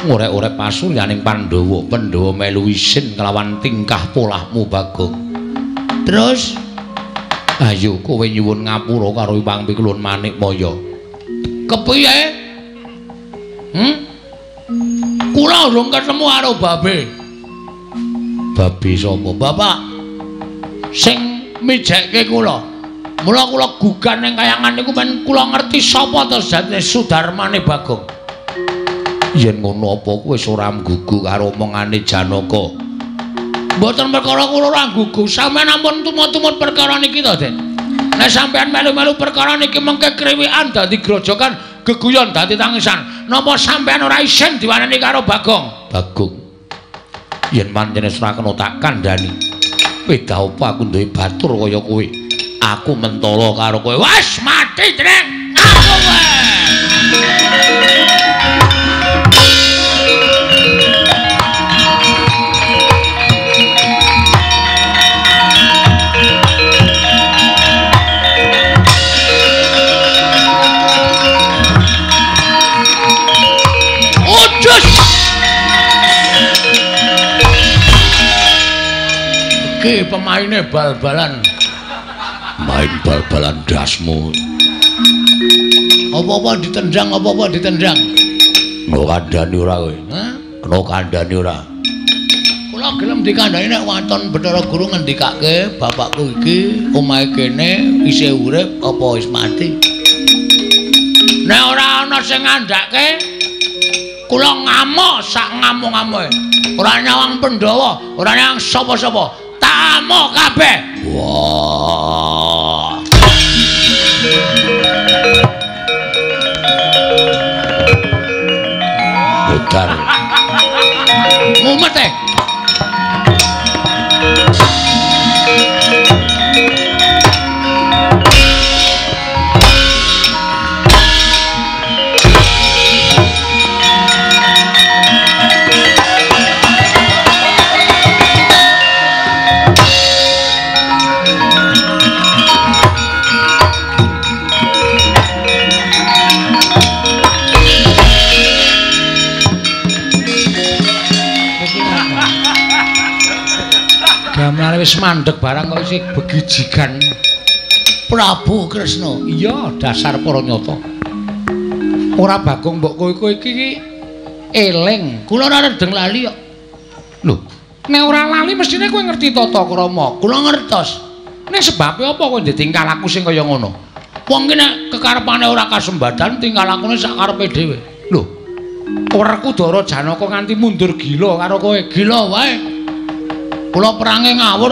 Ngorek-orek pasuryaning Pandhawa, Pandhawa melu isin kelawan tingkah polahmu Bagong. Terus ayo kowe nyuwun ngapura karo Wang Pikulun Manikmaya. Kepiye? Kula urung ketemu karo babe. Babe sapa? Bapak sing mijekke kula. Mula kula gugan ning kayangan niku men kula ngerti sapa to jane Sudarmane Bagong. Yen ngono apa kowe ora nggugu karo omongane Janaka? Mboten perkara kula ora nggugu, sampeyan ampun tumut-tumut perkara niki to, Den. Nek sampeyan melu-melu perkara niki mengke kriwikan dadi grojogan, geguyon dadi tangisan. Napa sampeyan ora isin diwaneni karo Bagong? Bagong. Yen pancen ora kena tak kandhani. Beda apa aku duwe batur kaya kowe. Aku mentala karo kowe. Wes mati, Dreng. Aku kowe. Iki pemaine bal-balan. Main bal-balan dasmu. Apa-apa ditendang, apa-apa ditendang. Kena kandhani ora kowe? Hah? Kena kandhani ora? Kula gelem dikandhani nek waton Bathara Guru ngendikake bapakku iki omahe kene isih urip apa wis mati. Nek ora ana sing ngandhake kula ngamuk sak ngamuk-ngamuke. Ora nyawang Pandhawa, ora nyawang sapa-sapa. Tamu kabeh. Wah. Betar. Mumet. Gamane wis mandeg barang kok isih begijigan. Prabu Kresna. Iya, dasar para nyata. Ora Bagong mbok kowe iki eling. Kula ora redeng lali kok. Lho, nek ora lali mestine kowe ngerti tata krama. Kula ngertos. Nek sebabe apa kowe ndek tingkah laku sing kaya ngono? Wong ki nek kekarepane ora kasembadan tingkah lakune sak karepe dhewe. Lho, Werkudara Janaka nganti mundur gila karo kowe. Gila wae. Kula perange ngawur.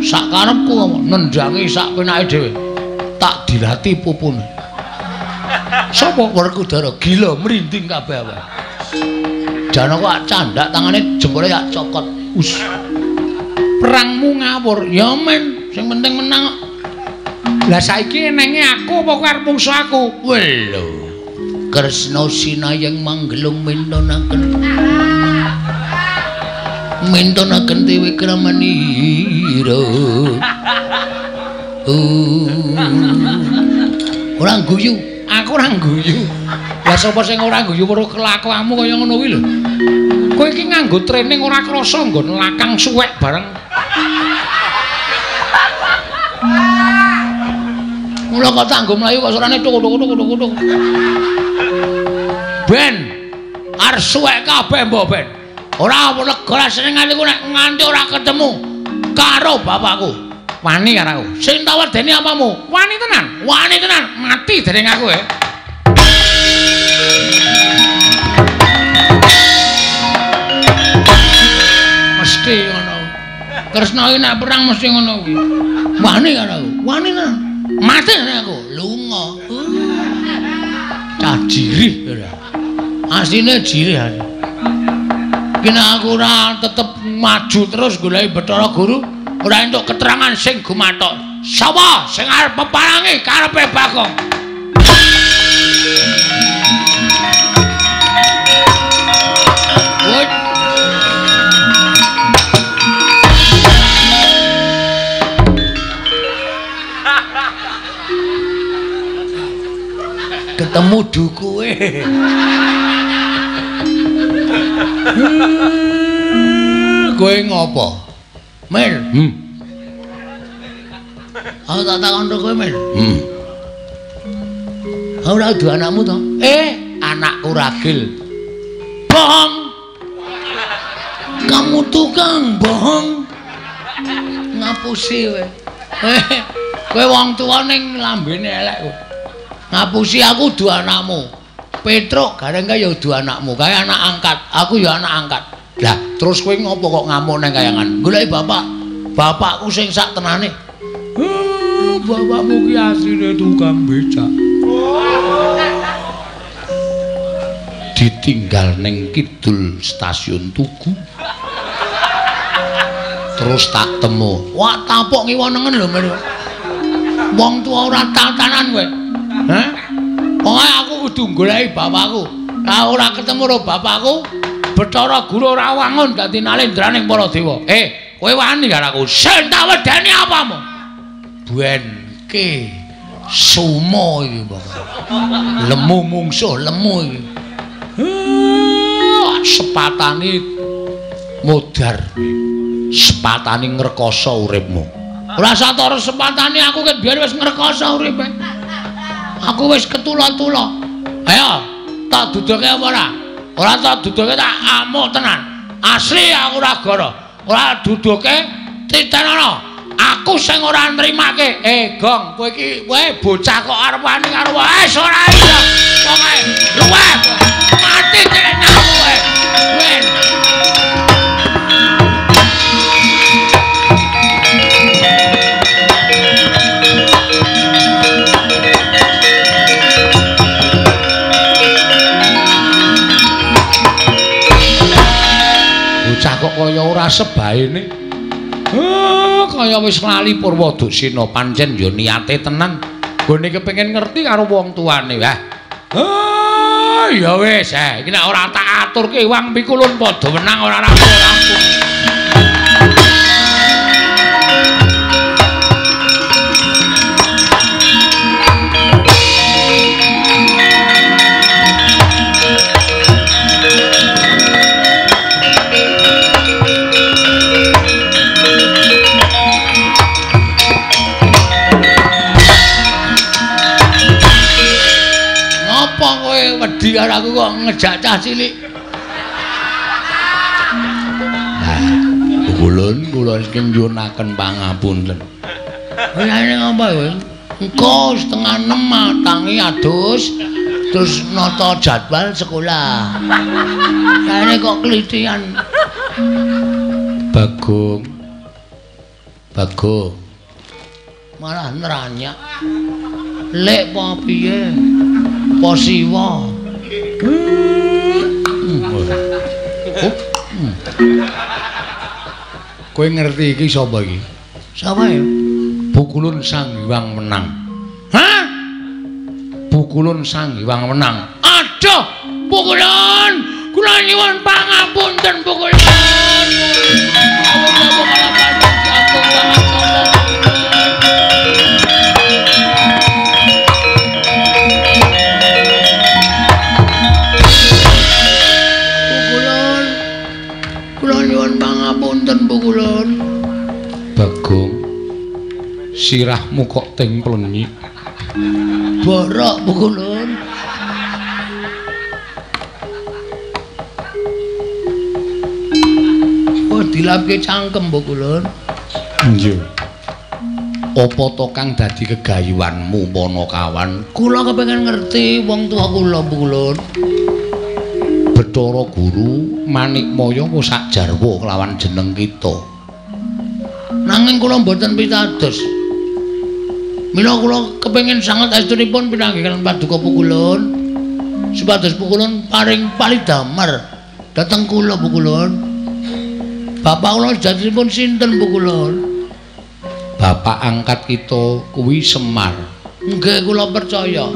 Sak karepku nendhangi sak penake dhewe. Tak dilati pupune. Sapa Werkudara gila merinding kabeh wae. Janaka candak tangane jempole tak cokot. Us. Perangmu ngawur. Ya men, sing penting menang. Lah saiki enenge aku apa arep mungsuh aku? Lho. Kresna sinayang manggelung mintonaken dewe kramanira. Ora guyu, aku ora guyu. Lah sapa sing ora guyu weruh kelakuanmu kaya ngono kuwi lho. Kowe iki nganggo training ora krasa nggon lakang suwek bareng. Mula kok tanggo mlayu kok sorane tuk-tuk. Ben, arep suwek kabeh mbok Ben. Ora lega senengane ku nek nganti ora ketemu karo bapakku. Wani karo aku. Sing tak wedeni apamu? Wani tenan, mati dening aku Mesti ngono. Kresna iki nek perang mesti ngono kuwi. Wani karo aku. Wani tenan. Mati dening aku. Lunga. Cah jirih. Asline jirih. Kena aku ora tetep maju terus goleki Bathara Guru, ora entuk keterangan sing gumathok. Sapa sing arep meparangi karepe Bagong? Ketemu dukuwe. Kowe ngopo? Mil. Aku tak takon kowe, Mil. Ora duwe anakmu to? Anakku Ragil. Bohong. Kamu tukang bohong. Ngapusi kowe. Kowe wong tuwa ning lambene elek kok. Ngapusi aku duwe anakmu. Petruk gareng kaya duwe anakmu, kaya anak angkat. Aku ya anak angkat. Lah, terus kowe ngopo kok ngamuk nang kayangan? Goleki bapak. Bapakku sing sak tenane. Bapakmu ki asline tukang becak. Ditinggal ning kidul stasiun Tugu. Terus tak temu. Wah, tapok ngiwonengen lho, Men. Wong tuwa ora tatanan kowe. Hah? Pokoke aku kudu goleki bapakku. Lah ora ketemu karo bapakku, Bathara Guru ora wangun dadi nalendraning para dewa. Kowe wani karo aku. Sing tak wedeni apamu? Buenke sumo iki, Mbak. Lemu mungsuh, lemu iki. Sepatane modar. Sepatane ngrekoso uripmu. Ora satara sepatane aku ket biyen wis ngrekoso uripe. Aku wis ketula-tula. Ayo, tak duduke apa ora? Ora tak duduke tak amuk tenan. Asli aku ora goro. Ora duduke titenono. Aku sing ora nrimake. Gong, kowe iki bocah kok arep wani karo wis ora iya. Pokoke luwih mati tenan kowe. Ben. Kok kaya ora sebaene. Kaya wis lali Purwadasena, pancen ya niate tenan. Gone kepengin ngerti karo wong tuane. Ya wis, iki nek ora tak aturke wong pikulun padha menang ora rampung. Wedi karo aku kok ngejak cah cilik. Kula iki nyuwunaken pangapunten. Oyane ngapa kowe? Engko setengah 6 matangi adus terus nata jadwal sekolah. Kayane kok kelitian. Bagus. Bagong. Bagong. Malah neranyak. Lek apa piye? Apa siwa? Kowe ngerti iki sapa iki? Sapa ya? Bukulun Sang Hyang Menang. Hah? Bukulun Sang Hyang Menang. Aduh, Bukulun. Kula nyuwun pangapunten Bukulun. Pangapunten Bukulun. Bagong. Sirahmu kok ting plenyik. Borok Bukulun. Oh, dilapke cangkem Bukulun. Iya. Apa to kang dadi kegayuhanmu Panakawan? Kula kepengin ngerti wong tua kula Bukulun. Bathara Guru Manikmaya ku sak jarwa kelawan jeneng kita. Nanging kula mboten pitados. Mila kula kepengin sanget astunipun pinanggihan paduka Bukulun. Supados Bukulun paring palidamar dhateng kula Bukulun. Bapak kula sejatosipun sinten Bukulun? Bapak angkat kita kuwi Semar. Nggih kula percaya.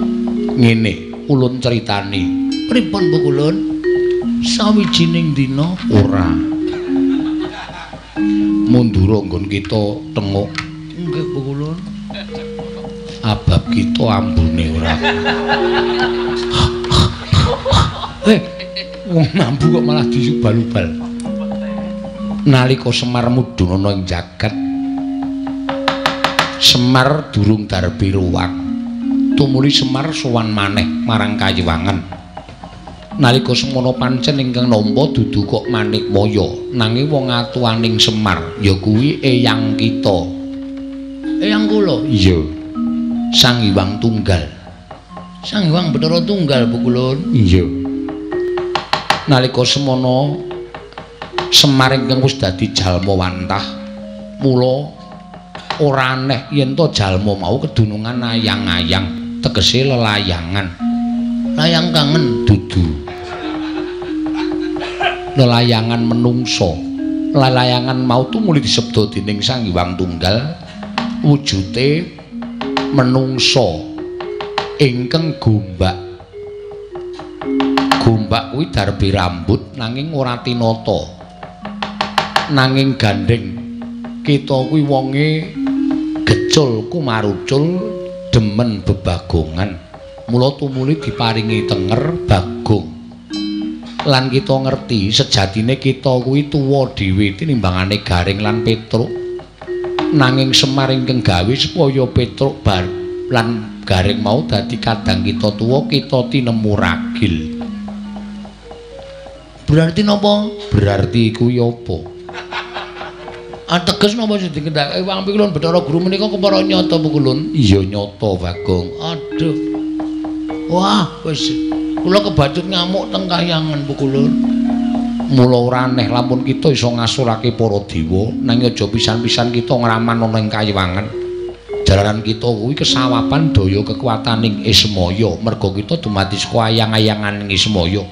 Ngene, ulun critani. Pripun Bukulun? Sawijining dina ora mundura nggon kita tenguk. Nggih Bukulun. Abab kita ambune ora. Wong mambu kok malah disubal-ubal. Nalika Semar mudhun ana ing jagat, Semar durung darbi ruwak. Tumuli Semar sowan maneh marang Kayiwangan. Nalika semono pancen ingkang nampa dudu kok Manikmaya, nanging wong atuwaning Semar ya kuwi eyang kita. Eyang kula? Iya. Sang Hyang Tunggal. Sang Hyang Bathara Tunggal Bukulun. Iya. Nalika semono Semar ingkang wis dadi jalma wantah, mula ora aneh yen to jalma mau kedunungan ayang-ayang, tegese lelayangan. Layang kangen dudu. Lelayangan menungso. Lelayangan mau tumuli disebda dening Sang Hyang Tunggal wujute menungso ingkang gombak. Gombak kuwi darbi rambut nanging ora tinata. Nanging gandeng kita kuwi wonge gecul kumarucul demen bebagongan. Mula tumuli diparingi tenger Bagong. Lan kita ngerti sejatine kita kuwi tuwa dhewe tinimbangane Garing lan Petruk. Nanging Semar ingkang gawe supaya Petruk lan Garing mau dadi kadang kita tuwa, kita tinemu ragil. Berarti napa? Berarti kuwi apa? Ateges napa sing dikendhake Wang Pikulun Bathara Guru menika kepara nyata Bukulun? Iya nyata Bagong. Aduh. Wah, wis kula kebacut ngamuk teng kahyangan Bukulun. Mula ora aneh lamun kita iso ngasurake para dewa, nanging aja pisan-pisan kita ngraman ana ing Kayiwangan. Jalaran kita kuwi kesawapan daya kekuataning Ismaya, merga kita dumadi saka ayang-ayangan Ismaya.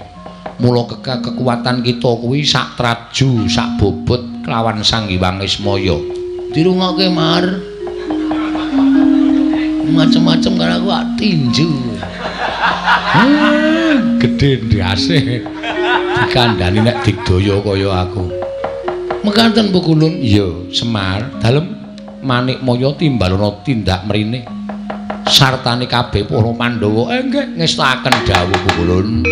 Mula kekuatan kita kuwi sak traju, sak bobot kelawan Sang Hyang Ismaya. Dirungokke Mar. Macem-macem karo aku tinju. Gedhe ndase. Dikandhani nek digdaya kaya aku. Mekaten Bukulun. Iya, Semar, dalem Manikmaya timbalana tindak mrene. Sartane kabeh para Pandhawa nggih ngestaken dawuh Bukulun.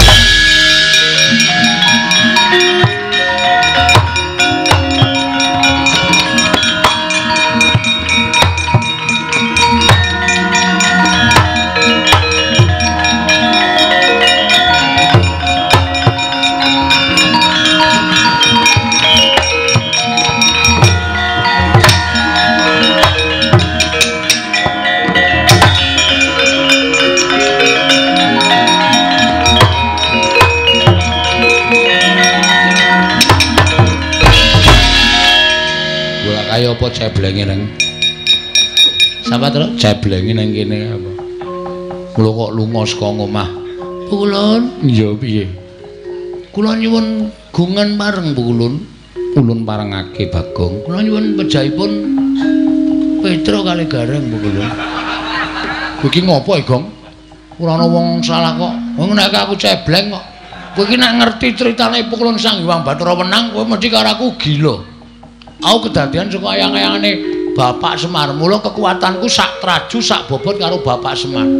kaya apa ceblenge nang. Sapa terus ceblenge nang kene apa? Kula kok lunga saka omah. Bu Kulon, iya piye? Kula nyuwun gungan bareng Bu Kulon. Ulun parengake Bagong. Kula nyuwun pejahipun Petro kali Gareng Bu Kulon. Iki ngopo e, Gong? Ora ana wong salah kok. Wong nek aku cebleng kok. Kowe iki nek ngerti critane Pukulun Sang Hyang Bathara Wenang, kowe mesti karo aku gila. Aku kedadian saka ayang-ayangane Bapak Semar. Mula kekuatanku sak traju sak bobot karo Bapak Semar.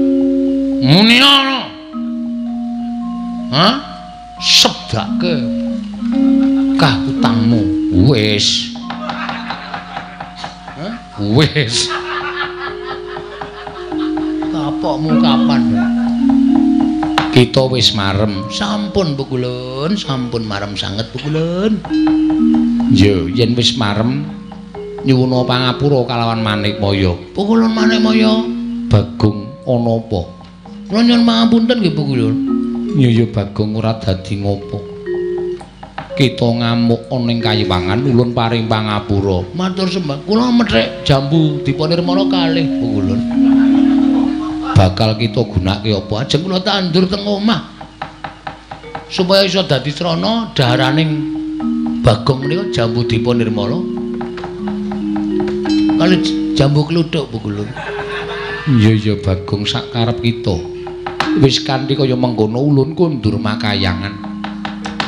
Muni ana. Hah? Sebdake kahutangmu. Wis. Hah? Wis. Kapokmu kapan? Kita wis marem. Sampun Bu Kulun, sampun marem sanget Bu Kulun. Yo, yen wis marem nyuwuna pangapura kalawan Manikmaya. Bu Kulun Manikmaya, Bagong ana apa? Kula nyuwun pangapunten nggih Bu Kulun. Ya Bagong ora dadi ngopo. Kita ngamuk ana ing kayiwangan ulun paring pangapura. Matur sembah. Kula methek jambu dipunirmana kalih Bu Kulun. Bakal kita gunake apa ajeng kula tandur teng omah supaya iso dadi srana daharaning Bagong menika jambu dipunirmala kali jambu kluthuk Bu Kulun. Iya Bagong sak karep kita wis kanthi kaya mengkono ulun kundur makayangan.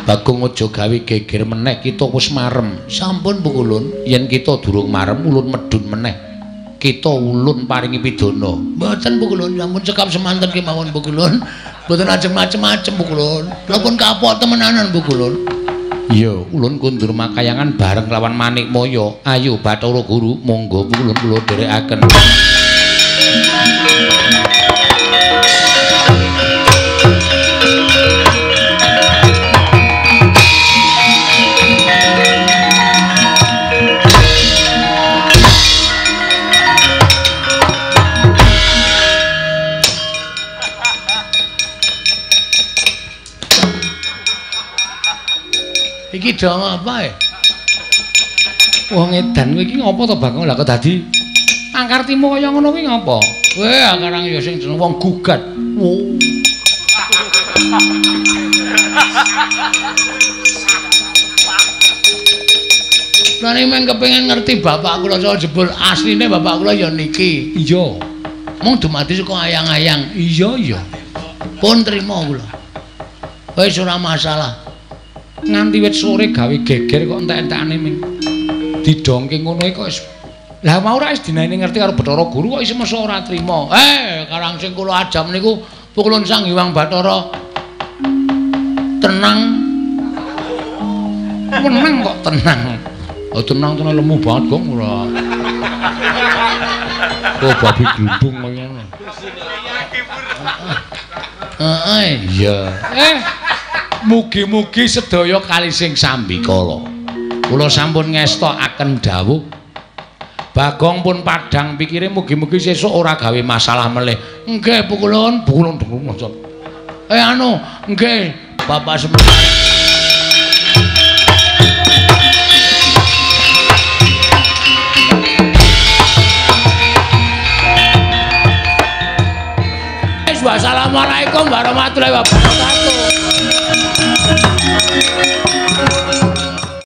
Bagong aja gawe geger meneh, kita wis marem. Sampun Bu Kulun, yen kita durung marem ulun medun meneh. Kita ulun paringi pidana. Mboten Bu Kulun, sampun cekap semanten kemawon Bu Kulun. Mboten ajeng macem-macem Bu Kulun. Kula pun kapok temenanan Bu Kulun. Iya, ulun kundur makayangan bareng lawan Manikmaya. Ayo Bathara Guru, monggo Bu Kulun kula dherekaken. Iki dong apa ya? Wong edan kowe iki ngopo to Bagong? Lah kok dadi angkartimu kaya ngono kuwi ngopo? Kowe akarang ya sing jeneng wong gugat. Oh. Lah nek men kepengin ngerti bapak kula saha jebul asline bapak kula ya niki. Iya. Mung dumadi saka ayang-ayang. Iya. Pun trima kula. Wis ora masalah. Nganti wit sore gawe geger kok entek-entekane ming didongke ngono kok wis lah mau ora wis dinaene ngerti karo Bathara Guru kok isih mesa ora trima karang sing kula ajam niku Pukulun Sang Hyang Bathara tenang meneng kok tenang tenang tenan lemu banget kok ora kok babi glundung kaya ngono iya mugi-mugi sedaya kali sing sambikala. Kula sampun ngestokaken dawuh. Bagong pun padhang pikire mugi-mugi sesuk ora gawe masalah melih. Nggih, Pukulun maca. Nggih, Bapak Semar. Wassalamualaikum warahmatullahi wabarakatuh.